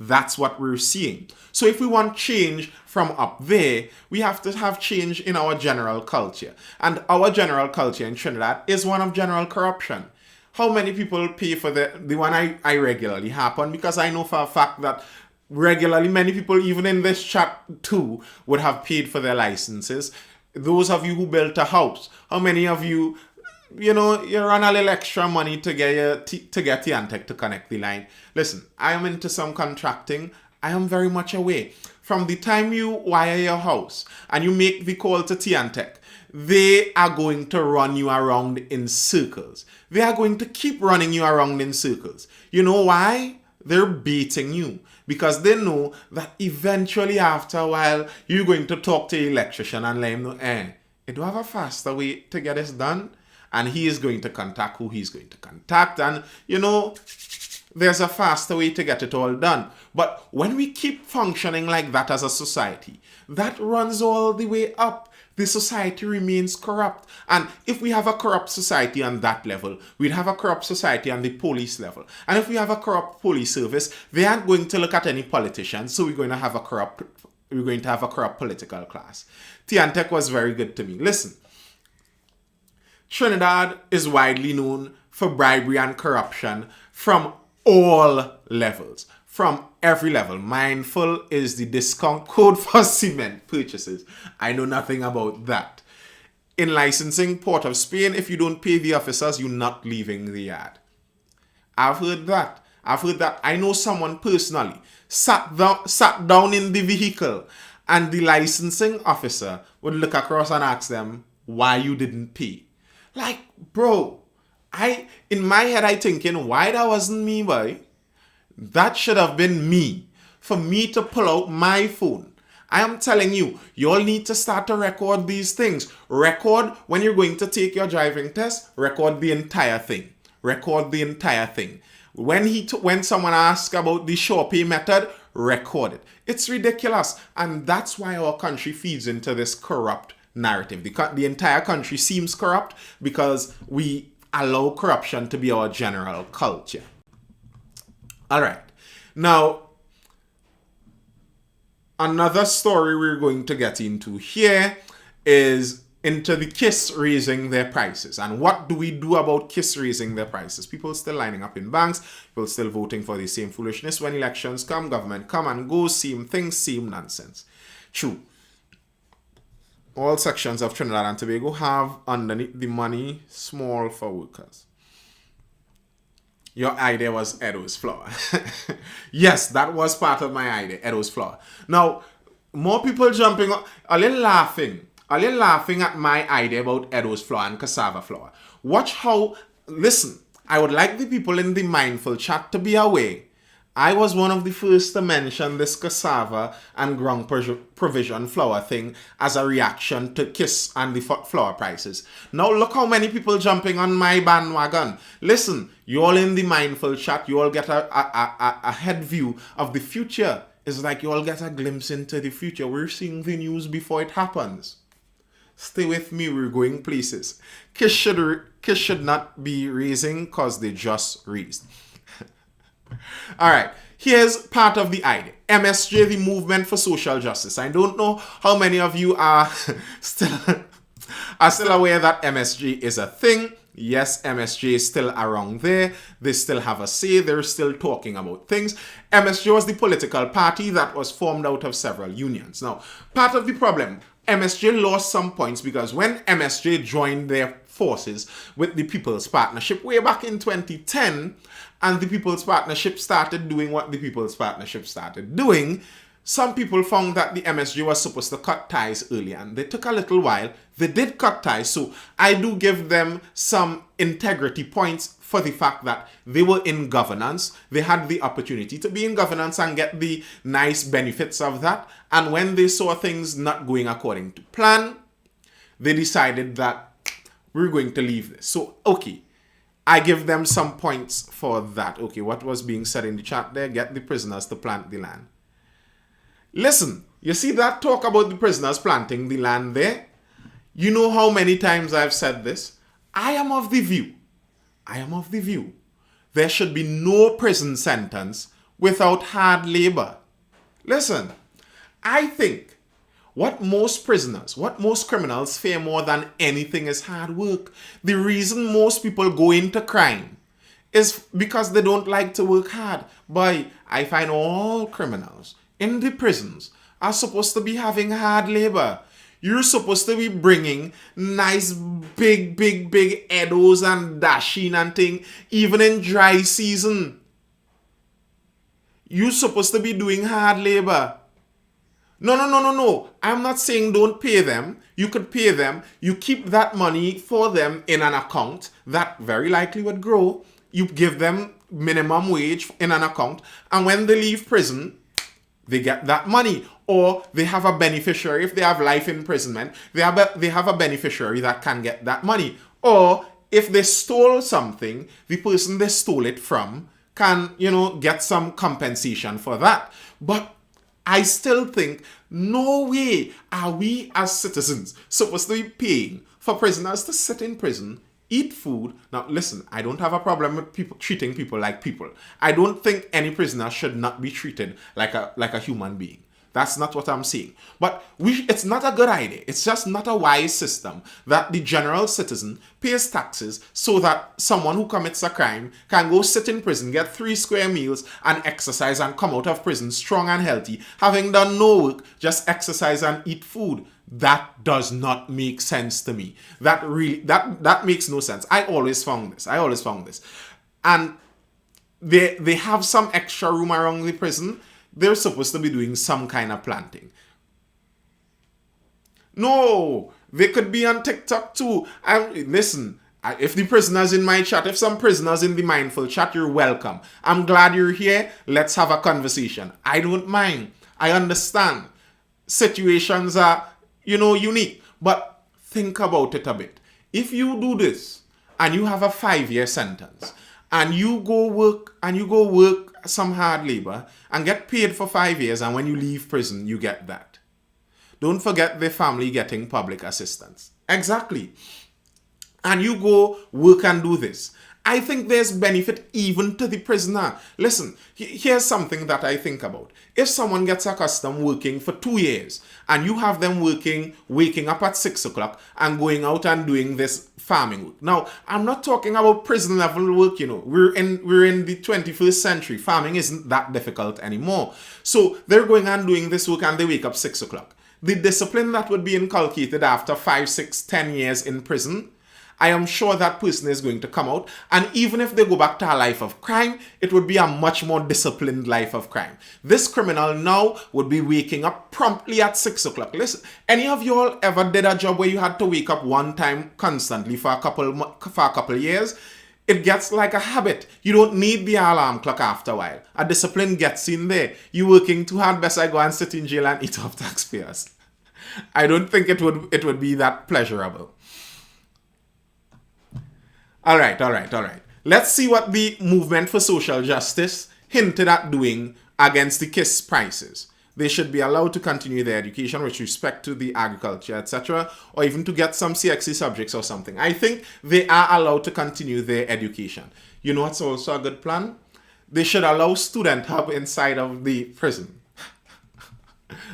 That's what we're seeing. So if we want change from up there, we have to have change in our general culture. And our general culture in Trinidad is one of general corruption. How many people pay for the one I regularly happen? Because I know for a fact that regularly many people, even in this chat too, would have paid for their licenses. Those of you who built a house, how many of you, you run a little extra money to get Tiantec to connect the line? Listen, I am into some contracting. I am very much aware. From the time you wire your house and you make the call to Tiantec, they are going to run you around in circles. They are going to keep running you around in circles. You know why? They're baiting you. Because they know that eventually after a while, you're going to talk to the electrician and let him know, you do have a faster way to get this done. And he is going to contact who he's going to contact. And, there's a faster way to get it all done. But when we keep functioning like that as a society, that runs all the way up. The society remains corrupt. And if we have a corrupt society on that level, we'd have a corrupt society on the police level. And if we have a corrupt police service, they aren't going to look at any politicians. So we're going to have a corrupt political class. Tiantec was very good to me. Listen. Trinidad is widely known for bribery and corruption from all levels, from every level. MindFULL is the discount code for cement purchases. I know nothing about that. In licensing, Port of Spain, if you don't pay the officers, you're not leaving the yard. I've heard that. I know someone personally sat down in the vehicle and the licensing officer would look across and ask them why you didn't pay. Like, bro, in my head, I thinking, why that wasn't me, boy? That should have been me. For me to pull out my phone. I am telling you, you all need to start to record these things. Record when you're going to take your driving test. Record the entire thing. When someone asks about the sure pay method, record it. It's ridiculous. And that's why our country feeds into this corrupt narrative. The entire country seems corrupt because we allow corruption to be our general culture. All right. Now, another story we're going to get into here is into the KISS raising their prices. And what do we do about KISS raising their prices? People still lining up in banks, people still voting for the same foolishness. When elections come, government come and go, same things, same nonsense. True. All sections of Trinidad and Tobago have underneath the money small for workers. Your idea was Edo's flour. Yes, that was part of my idea, Edo's flour. Now, more people jumping up, a little laughing at my idea about Edo's flour and cassava flour. Listen, I would like the people in the MindFULL chat to be aware I was one of the first to mention this cassava and ground provision flour thing as a reaction to KISS and the flour prices. Now look how many people jumping on my bandwagon. Listen, you all in the mindful chat, you all get a head view of the future. It's like you all get a glimpse into the future. We're seeing the news before it happens. Stay with me, we're going places. KISS should not be raising because they just raised. All right, here's part of the idea. MSJ, the Movement for Social Justice. I don't know how many of you are still aware that MSJ is a thing. Yes, MSJ is still around there. They still have a say. They're still talking about things. MSJ was the political party that was formed out of several unions. Now, part of the problem, MSJ lost some points because when MSJ joined their forces with the People's Partnership way back in 2010, and the People's Partnership started doing what the People's Partnership started doing, some people found that the MSJ was supposed to cut ties early, and they took a little while. They did cut ties, so I do give them some integrity points for the fact that they were in governance. They had the opportunity to be in governance and get the nice benefits of that. And when they saw things not going according to plan, they decided that we're going to leave this. So, okay, I give them some points for that. Okay, what was being said in the chat there? Get the prisoners to plant the land. Listen, you see that talk about the prisoners planting the land there? You know how many times I've said this? I am of the view there should be no prison sentence without hard labor. Listen, I think what most criminals fear more than anything is hard work. The reason most people go into crime is because they don't like to work hard. Boy, I find all criminals in the prisons are supposed to be having hard labor. You're supposed to be bringing nice big Edos and dashing and thing, even in dry season. You're supposed to be doing hard labor. No. I'm not saying don't pay them. You could pay them. You keep that money for them in an account that very likely would grow. You give them minimum wage in an account. And when they leave prison, they get that money. Or they have a beneficiary. If they have life imprisonment, they have a beneficiary that can get that money. Or if they stole something, the person they stole it from can, get some compensation for that. But I still think no way are we as citizens supposed to be paying for prisoners to sit in prison, eat food. Now listen, I don't have a problem with people treating people like people. I don't think any prisoner should not be treated like a human being. That's not what I'm saying. But it's not a good idea. It's just not a wise system that the general citizen pays taxes so that someone who commits a crime can go sit in prison, get 3 square meals and exercise and come out of prison strong and healthy, having done no work, just exercise and eat food. That does not make sense to me. That makes no sense. I always found this. And they have some extra room around the prison. They're supposed to be doing some kind of planting. No, they could be on TikTok too. Listen, if the prisoners in my chat, if some prisoners in the Mindful chat, you're welcome. I'm glad you're here. Let's have a conversation. I don't mind. I understand. Situations are, unique. But think about it a bit. If you do this and you have a 5-year sentence and you go work some hard labor and get paid for 5 years, and when you leave prison, you get that. Don't forget the family getting public assistance. Exactly. And you go work and do this. I think there's benefit even to the prisoner. Listen, here's something that I think about. If someone gets accustomed working for 2 years and you have them waking up at 6 o'clock and going out and doing this farming work. Now, I'm not talking about prison level work, We're in the 21st century. Farming isn't that difficult anymore. So they're going and doing this work and they wake up 6 o'clock. The discipline that would be inculcated after 5, 6, 10 years in prison, I am sure that person is going to come out, and even if they go back to a life of crime, it would be a much more disciplined life of crime. This criminal now would be waking up promptly at 6 o'clock. Listen, any of you all ever did a job where you had to wake up one time constantly for a couple years? it gets like a habit. You don't need the alarm clock after a while. A discipline gets in there. You working too hard, best I go and sit in jail and eat off taxpayers. I don't think it would be that pleasurable. All right. Let's see what the movement for social justice hinted at doing against the KISS prices. They should be allowed to continue their education with respect to the agriculture, etc., or even to get some CXC subjects or something. I think they are allowed to continue their education. You know what's also a good plan? They should allow student hub inside of the prison.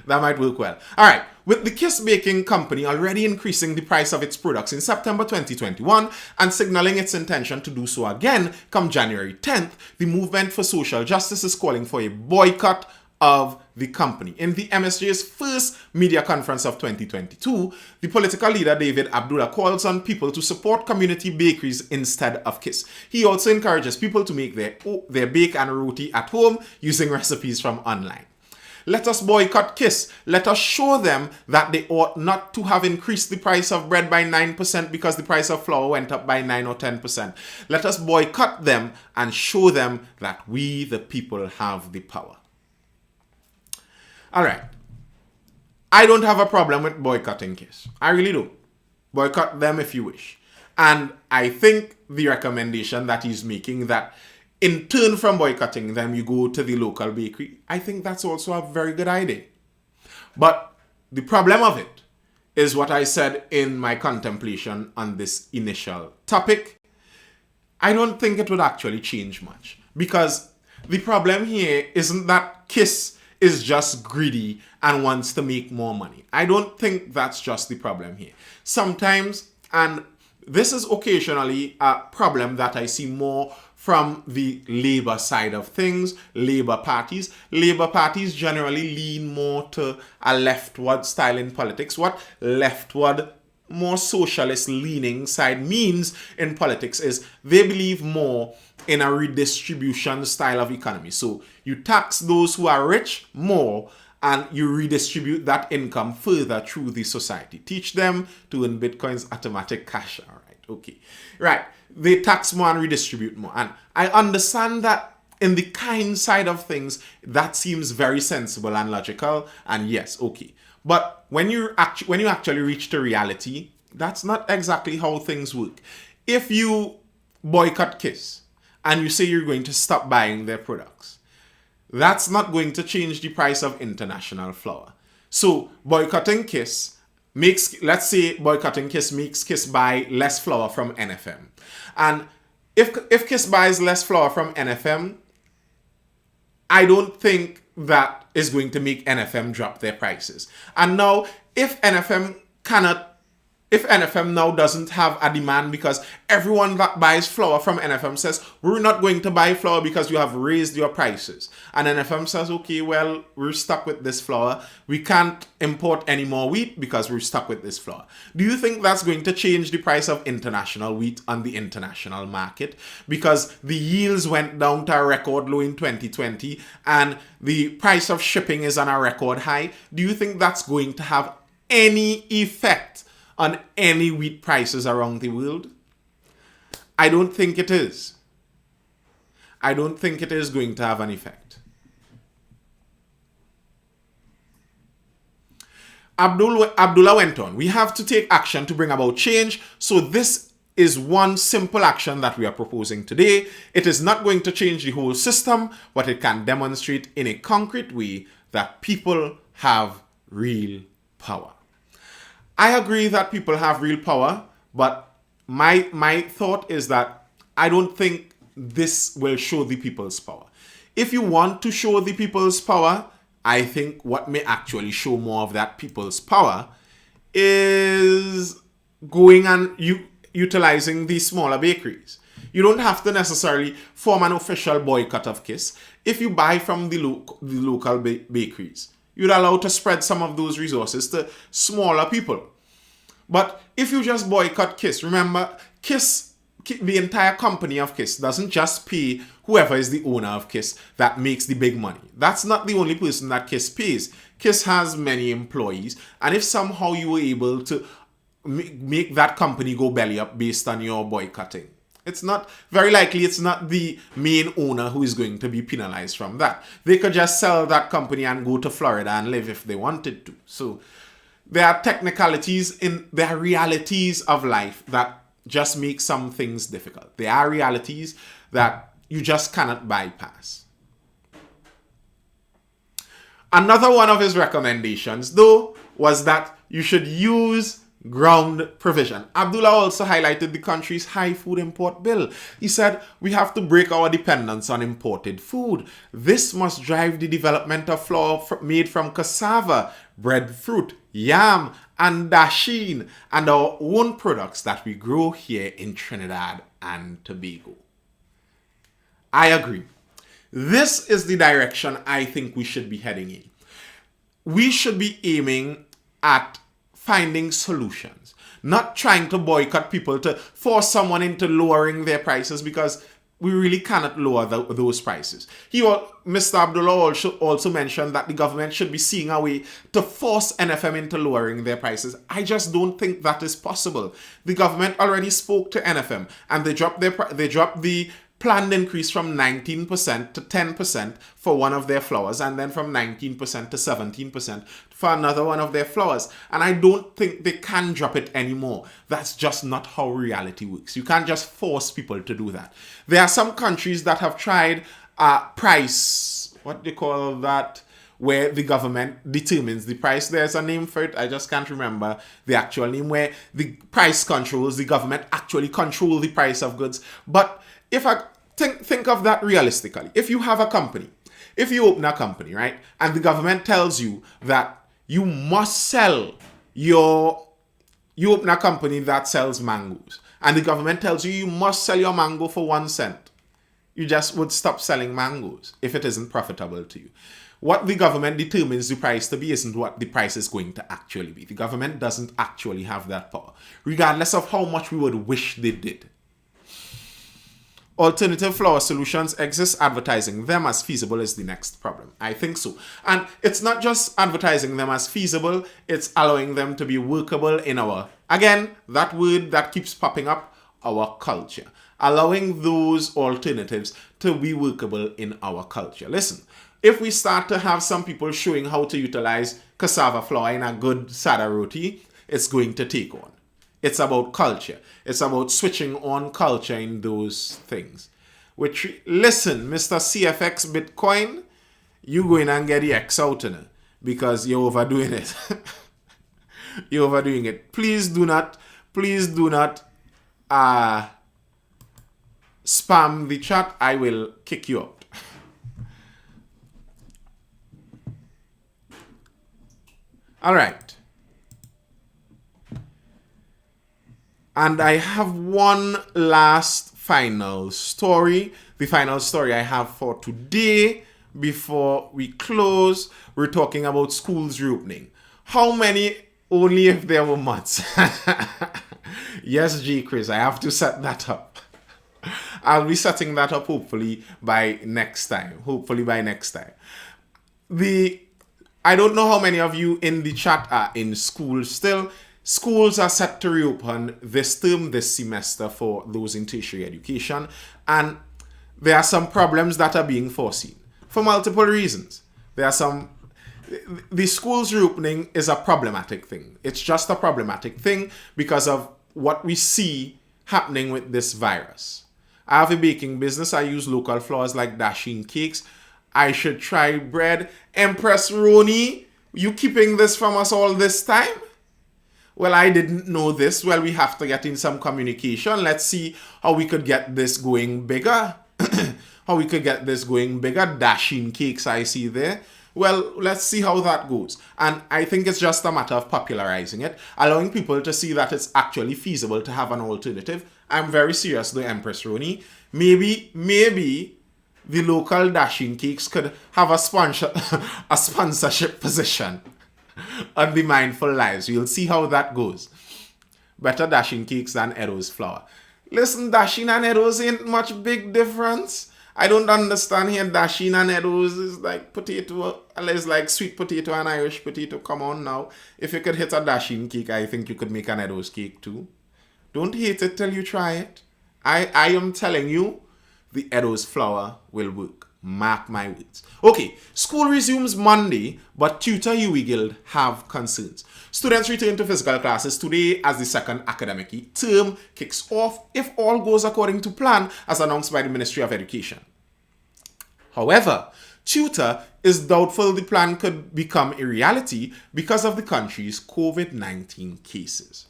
That might work well. All right. With the KISS Baking Company already increasing the price of its products in September 2021 and signaling its intention to do so again come January 10th, the Movement for Social Justice is calling for a boycott of the company. In the MSJ's first media conference of 2022, the political leader David Abdullah calls on people to support community bakeries instead of KISS. He also encourages people to make their bake and roti at home using recipes from online. Let us boycott KISS. Let us show them that they ought not to have increased the price of bread by 9% because the price of flour went up by 9 or 10%. Let us boycott them and show them that we, the people, have the power. All right. I don't have a problem with boycotting KISS. I really don't. Boycott them if you wish. And I think the recommendation that he's making, that in turn from boycotting them, you go to the local bakery, I think that's also a very good idea. But the problem of it is what I said in my contemplation on this initial topic. I don't think it would actually change much. Because the problem here isn't that KISS is just greedy and wants to make more money. I don't think that's just the problem here. Sometimes, and this is occasionally a problem that I see more from the labor side of things, labor parties. Labor parties generally lean more to a leftward style in politics. What leftward, more socialist leaning side means in politics is they believe more in a redistribution style of economy. So you tax those who are rich more and you redistribute that income further through the society. Teach them to earn bitcoins, automatic cash. All right, okay. Right, they tax more and redistribute more. And I understand that in the kind side of things, that seems very sensible and logical. And yes, okay. But when you actually reach the reality, that's not exactly how things work. If you boycott KISS and you say you're going to stop buying their products, that's not going to change the price of international flour. So boycotting KISS let's say boycotting KISS makes KISS buy less flour from NFM. And if KISS buys less flour from NFM, I don't think that is going to make NFM drop their prices. And now, if NFM now doesn't have a demand because everyone that buys flour from NFM says, we're not going to buy flour because you have raised your prices. And NFM says, okay, well, we're stuck with this flour. We can't import any more wheat because we're stuck with this flour. Do you think that's going to change the price of international wheat on the international market? Because the yields went down to a record low in 2020 and the price of shipping is on a record high. Do you think that's going to have any effect on any wheat prices around the world? I don't think it is. I don't think it is going to have an effect. Abdullah went on, we have to take action to bring about change. So this is one simple action that we are proposing today. It is not going to change the whole system, but it can demonstrate in a concrete way that people have real power. I agree that people have real power, but my thought is that I don't think this will show the people's power. If you want to show the people's power, I think what may actually show more of that people's power is going and utilizing these smaller bakeries. You don't have to necessarily form an official boycott of KISS. If you buy from the local bakeries, you'd allow to spread some of those resources to smaller people. But if you just boycott KISS, remember, KISS, the entire company of KISS doesn't just pay whoever is the owner of KISS that makes the big money. That's not the only person that KISS pays. KISS has many employees, and if somehow you were able to make that company go belly up based on your boycotting, It's not, very likely it's not the main owner who is going to be penalized from that. They could just sell that company and go to Florida and live if they wanted to. So there are technicalities there are realities of life that just make some things difficult. There are realities that you just cannot bypass. Another one of his recommendations, though, was that you should use ground provision. Abdullah also highlighted the country's high food import bill. He said, we have to break our dependence on imported food. This must drive the development of flour made from cassava, breadfruit, yam, and dasheen, and our own products that we grow here in Trinidad and Tobago. I agree. This is the direction I think we should be heading in. We should be aiming at finding solutions, not trying to boycott people to force someone into lowering their prices, because we really cannot lower those prices. Mr. Abdullah also mentioned that the government should be seeing a way to force NFM into lowering their prices. I just don't think that is possible. The government already spoke to NFM and they dropped the planned increase from 19% to 10% for one of their flours, and then from 19% to 17% for another one of their flours. And I don't think they can drop it anymore. That's just not how reality works. You can't just force people to do that. There are some countries that have tried price, what they call that, where the government determines the price. There's a name for it. I just can't remember the actual name, where the price controls, the government actually control the price of goods. But if I think of that realistically, if you have a company, if you open a company, right, and the government tells you that you must sell you open a company that sells mangoes, and the government tells you you must sell your mango for 1 cent, you just would stop selling mangoes if it isn't profitable to you. What the government determines the price to be isn't what the price is going to actually be. The government doesn't actually have that power, regardless of how much we would wish they did. Alternative flour solutions exist. Advertising them as feasible is the next problem. I think so. And it's not just advertising them as feasible, it's allowing them to be workable in our, again, that word that keeps popping up, our culture. Allowing those alternatives to be workable in our culture. Listen, if we start to have some people showing how to utilize cassava flour in a good sada roti, it's going to take on. It's about culture. It's about switching on culture in those things. Listen, Mr. CFX Bitcoin, you go in and get the X out in it because you're overdoing it. You're overdoing it. Please do not spam the chat. I will kick you out. All right. And I have one last final story. The final story I have for today before we close. We're talking about schools reopening. How many? Only if there were months. Yes, G. Chris, I have to set that up. I'll be setting that up hopefully by next time. I don't know how many of you in the chat are in school still. Schools are set to reopen this term, this semester for those in tertiary education. And there are some problems that are being foreseen for multiple reasons. The schools reopening is a problematic thing. It's just a problematic thing because of what we see happening with this virus. I have a baking business. I use local flours like dasheen cakes. I should try bread. Empress Roni, you keeping this from us all this time? Well, I didn't know this. Well, we have to get in some communication. Let's see how we could get this going bigger. Dasheen cakes I see there. Well, let's see how that goes. And I think it's just a matter of popularizing it, allowing people to see that it's actually feasible to have an alternative. I'm very serious though, Empress Roni. Maybe the local dasheen cakes could have a sponsorship position on the Mindful Lives. We'll see how that goes. Better dasheen cakes than Edo's flour. Listen, dasheen and Edo's ain't much big difference. I don't understand here. Dasheen and Edo's is like potato, it's like sweet potato and Irish potato. Come on now. If you could hit a dasheen cake, I think you could make an Edo's cake too. Don't hate it till you try it. I am telling you, the Edo's flour will work. Mark my words. Okay, school resumes Monday, but Tutor UE Guild have concerns. Students return to physical classes today as the second academic term kicks off if all goes according to plan, as announced by the Ministry of Education. However, Tutor is doubtful the plan could become a reality because of the country's COVID-19 cases.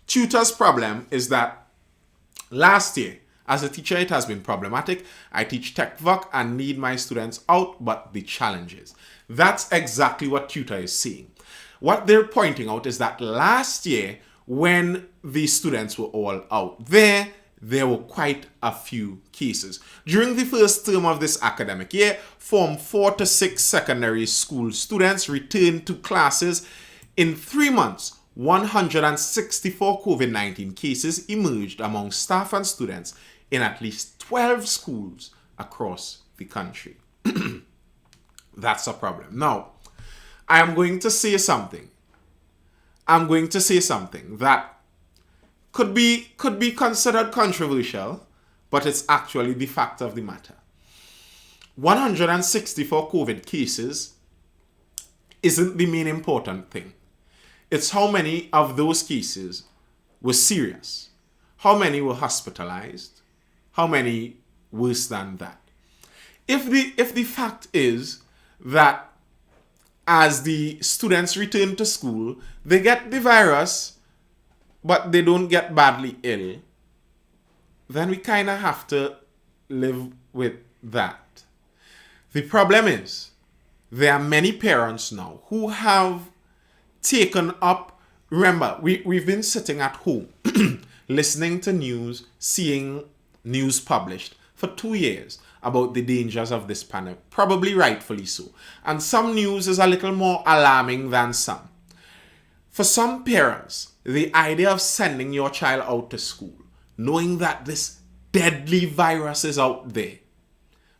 Tutor's problem is that last year, as a teacher, it has been problematic. I teach Tech Voc and need my students out, but the challenges. That's exactly what Tutor is saying. What they're pointing out is that last year, when the students were all out there were quite a few cases. During the first term of this academic year, Form 4 to 6 secondary school students returned to classes. In 3 months, 164 COVID-19 cases emerged among staff and students in at least 12 schools across the country. That's a problem. Now, I am going to say something. I'm going to say something that could be considered controversial, but it's actually the fact of the matter. 164 COVID cases isn't the main important thing. It's how many of those cases were serious, how many were hospitalized, how many worse than that. If the fact is that as the students return to school, they get the virus, but they don't get badly ill, then we kind of have to live with that. The problem is, there are many parents now who have taken up, remember, we've been sitting at home, listening to news, seeing news published for 2 years about the dangers of this pandemic, probably rightfully so. And some news is a little more alarming than some. For some parents, the idea of sending your child out to school, knowing that this deadly virus is out there,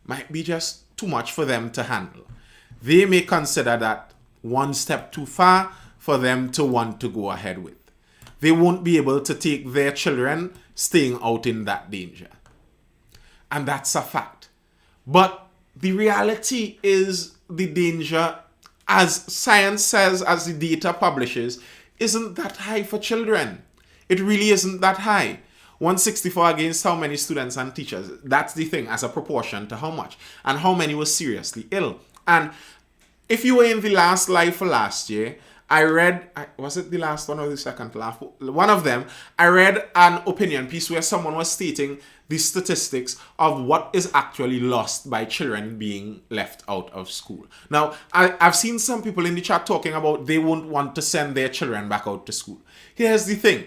might be just too much for them to handle. They may consider that one step too far for them to want to go ahead with. They won't be able to take their children staying out in that danger. And that's a fact. But the reality is the danger, as science says, as the data publishes, isn't that high for children. It really isn't that high. 164 against how many students and teachers? That's the thing, as a proportion to how much. And how many were seriously ill. And if you were in the last live for last year, I read, was it the last one or the second last? One of them, I read an opinion piece where someone was stating the statistics of what is actually lost by children being left out of school. Now, I've seen some people in the chat talking about they won't want to send their children back out to school. Here's the thing.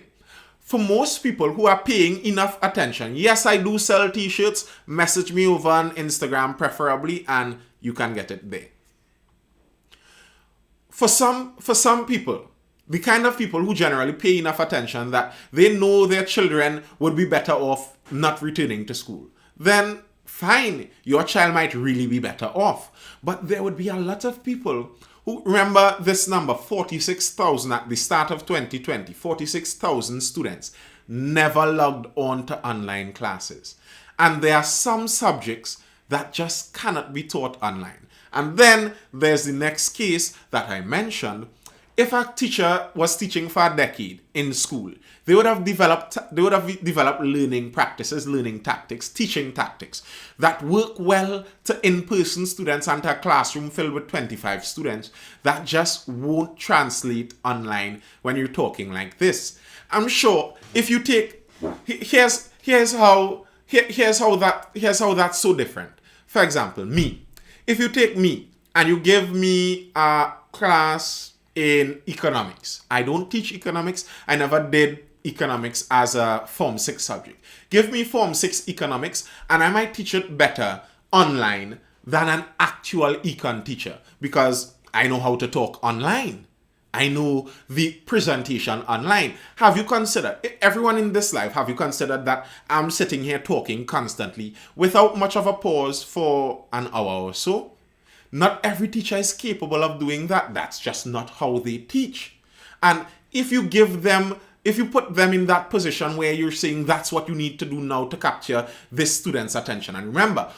For most people who are paying enough attention, yes, I do sell t-shirts, message me over on Instagram preferably, and you can get it there. For some people, the kind of people who generally pay enough attention that they know their children would be better off not returning to school, then fine, your child might really be better off. But there would be a lot of people who, remember this number, 46,000 at the start of 2020, 46,000 students never logged on to online classes. And there are some subjects that just cannot be taught online. And then there's the next case that I mentioned. If a teacher was teaching for a decade in school, they would have developed learning practices, learning tactics, teaching tactics that work well to in-person students and to a classroom filled with 25 students that just won't translate online when you're talking like this. I'm sure if you take, here's how that's so different. For example, me. If you take me and you give me a class in economics, I don't teach economics. I never did economics as a Form 6 subject. Give me Form 6 economics and I might teach it better online than an actual econ teacher because I know how to talk online. I know the presentation online. Have you considered, everyone in this life, have you considered that I'm sitting here talking constantly without much of a pause for an hour or so? Not every teacher is capable of doing that. That's just not how they teach. And if you give them if you put them in that position where you're saying that's what you need to do now to capture this student's attention. And remember,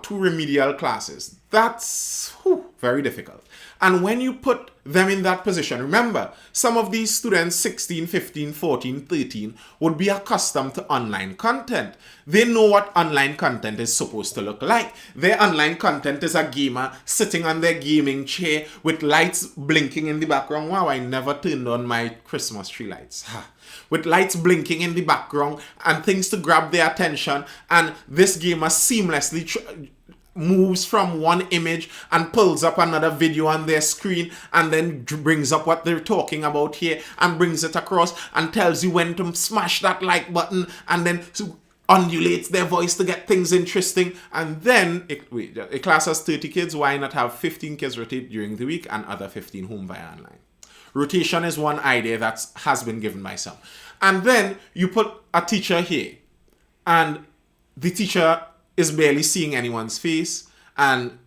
two remedial classes, that's very difficult. And when you put them in that position, remember, some of these students, 16, 15, 14, 13, would be accustomed to online content. They know what online content is supposed to look like. Their online content is a gamer sitting on their gaming chair with lights blinking in the background. Wow, I never turned on my Christmas tree lights. With lights blinking in the background and things to grab their attention. And this gamer seamlessly moves from one image and pulls up another video on their screen and then brings up what they're talking about here and brings it across and tells you when to smash that like button and then undulates their voice to get things interesting. And then a class has 30 kids, why not have 15 kids rotate during the week and other 15 home via online? Rotation is one idea that has been given by some. And then you put a teacher here and the teacher is barely seeing anyone's face and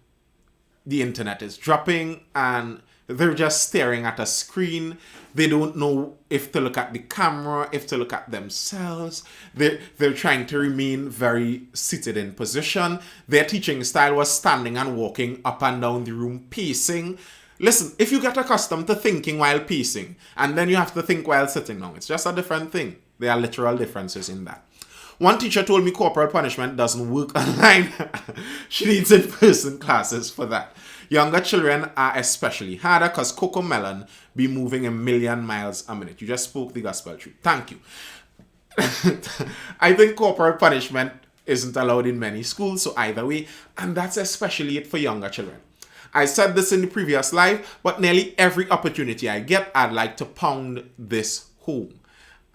the internet is dropping and they're just staring at a screen. They don't know if to look at the camera, if to look at themselves. They're trying to remain very seated in position. Their teaching style was standing and walking up and down the room, pacing. Listen, if you get accustomed to thinking while pacing and then you have to think while sitting down, it's just a different thing. There are literal differences in that. One teacher told me corporal punishment doesn't work online. She needs in-person classes for that. Younger children are especially harder because Cocomelon be moving a million miles a minute. You just spoke the gospel truth. Thank you. I think corporal punishment isn't allowed in many schools, so either way, and that's especially it for younger children. I said this in the previous live, but nearly every opportunity I get, I'd like to pound this home.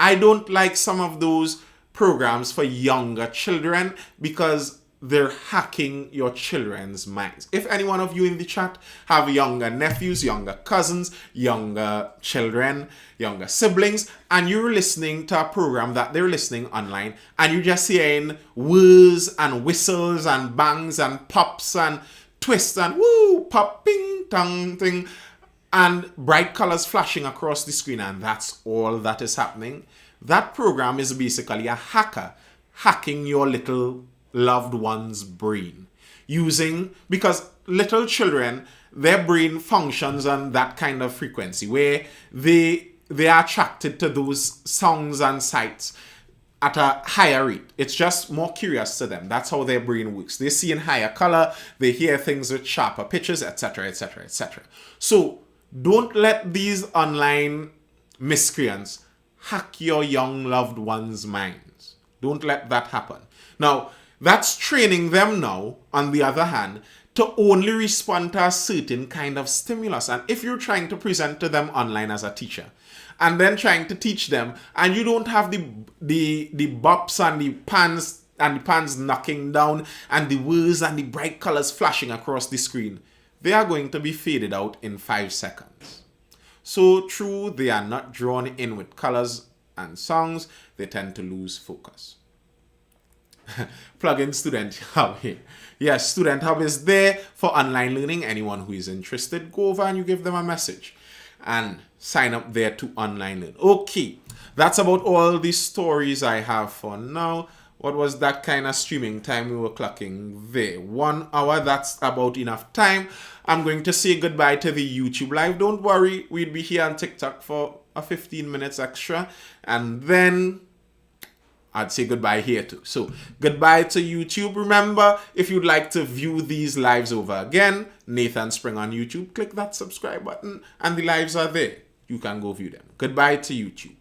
I don't like some of those programs for younger children because they're hacking your children's minds. If any one of you in the chat have younger nephews, younger cousins, younger children, younger siblings, and you're listening to a program that they're listening online, and you're just hearing whirs and whistles and bangs and pops and twists and woo, pop, ping, tong, ting, and bright colors flashing across the screen, and that's all that is happening. That program is basically a hacker hacking your little loved one's brain because little children, their brain functions on that kind of frequency where they are attracted to those songs and sights at a higher rate. It's just more curious to them. That's how their brain works. They see in higher color, they hear things with sharper pitches, etc., etc., etc. So don't let these online miscreants hack your young loved ones' minds. Don't let that happen. Now, that's training them now, on the other hand, to only respond to a certain kind of stimulus. And if you're trying to present to them online as a teacher, and then trying to teach them, and you don't have the bops and the pans knocking down, and the whirs and the bright colors flashing across the screen, they are going to be faded out in 5 seconds. So true, they are not drawn in with colors and songs, they tend to lose focus. Plug in Student Hub here. Yes, Student Hub is there for online learning. Anyone who is interested, go over and you give them a message and sign up there to online learn. Okay, that's about all the stories I have for now. What was that kind of streaming time we were clocking there? 1 hour, that's about enough time. I'm going to say goodbye to the YouTube live. Don't worry, we'll be here on TikTok for a 15 minutes extra. And then I'd say goodbye here too. So goodbye to YouTube. Remember, if you'd like to view these lives over again, Nathan Spring on YouTube, click that subscribe button and the lives are there. You can go view them. Goodbye to YouTube.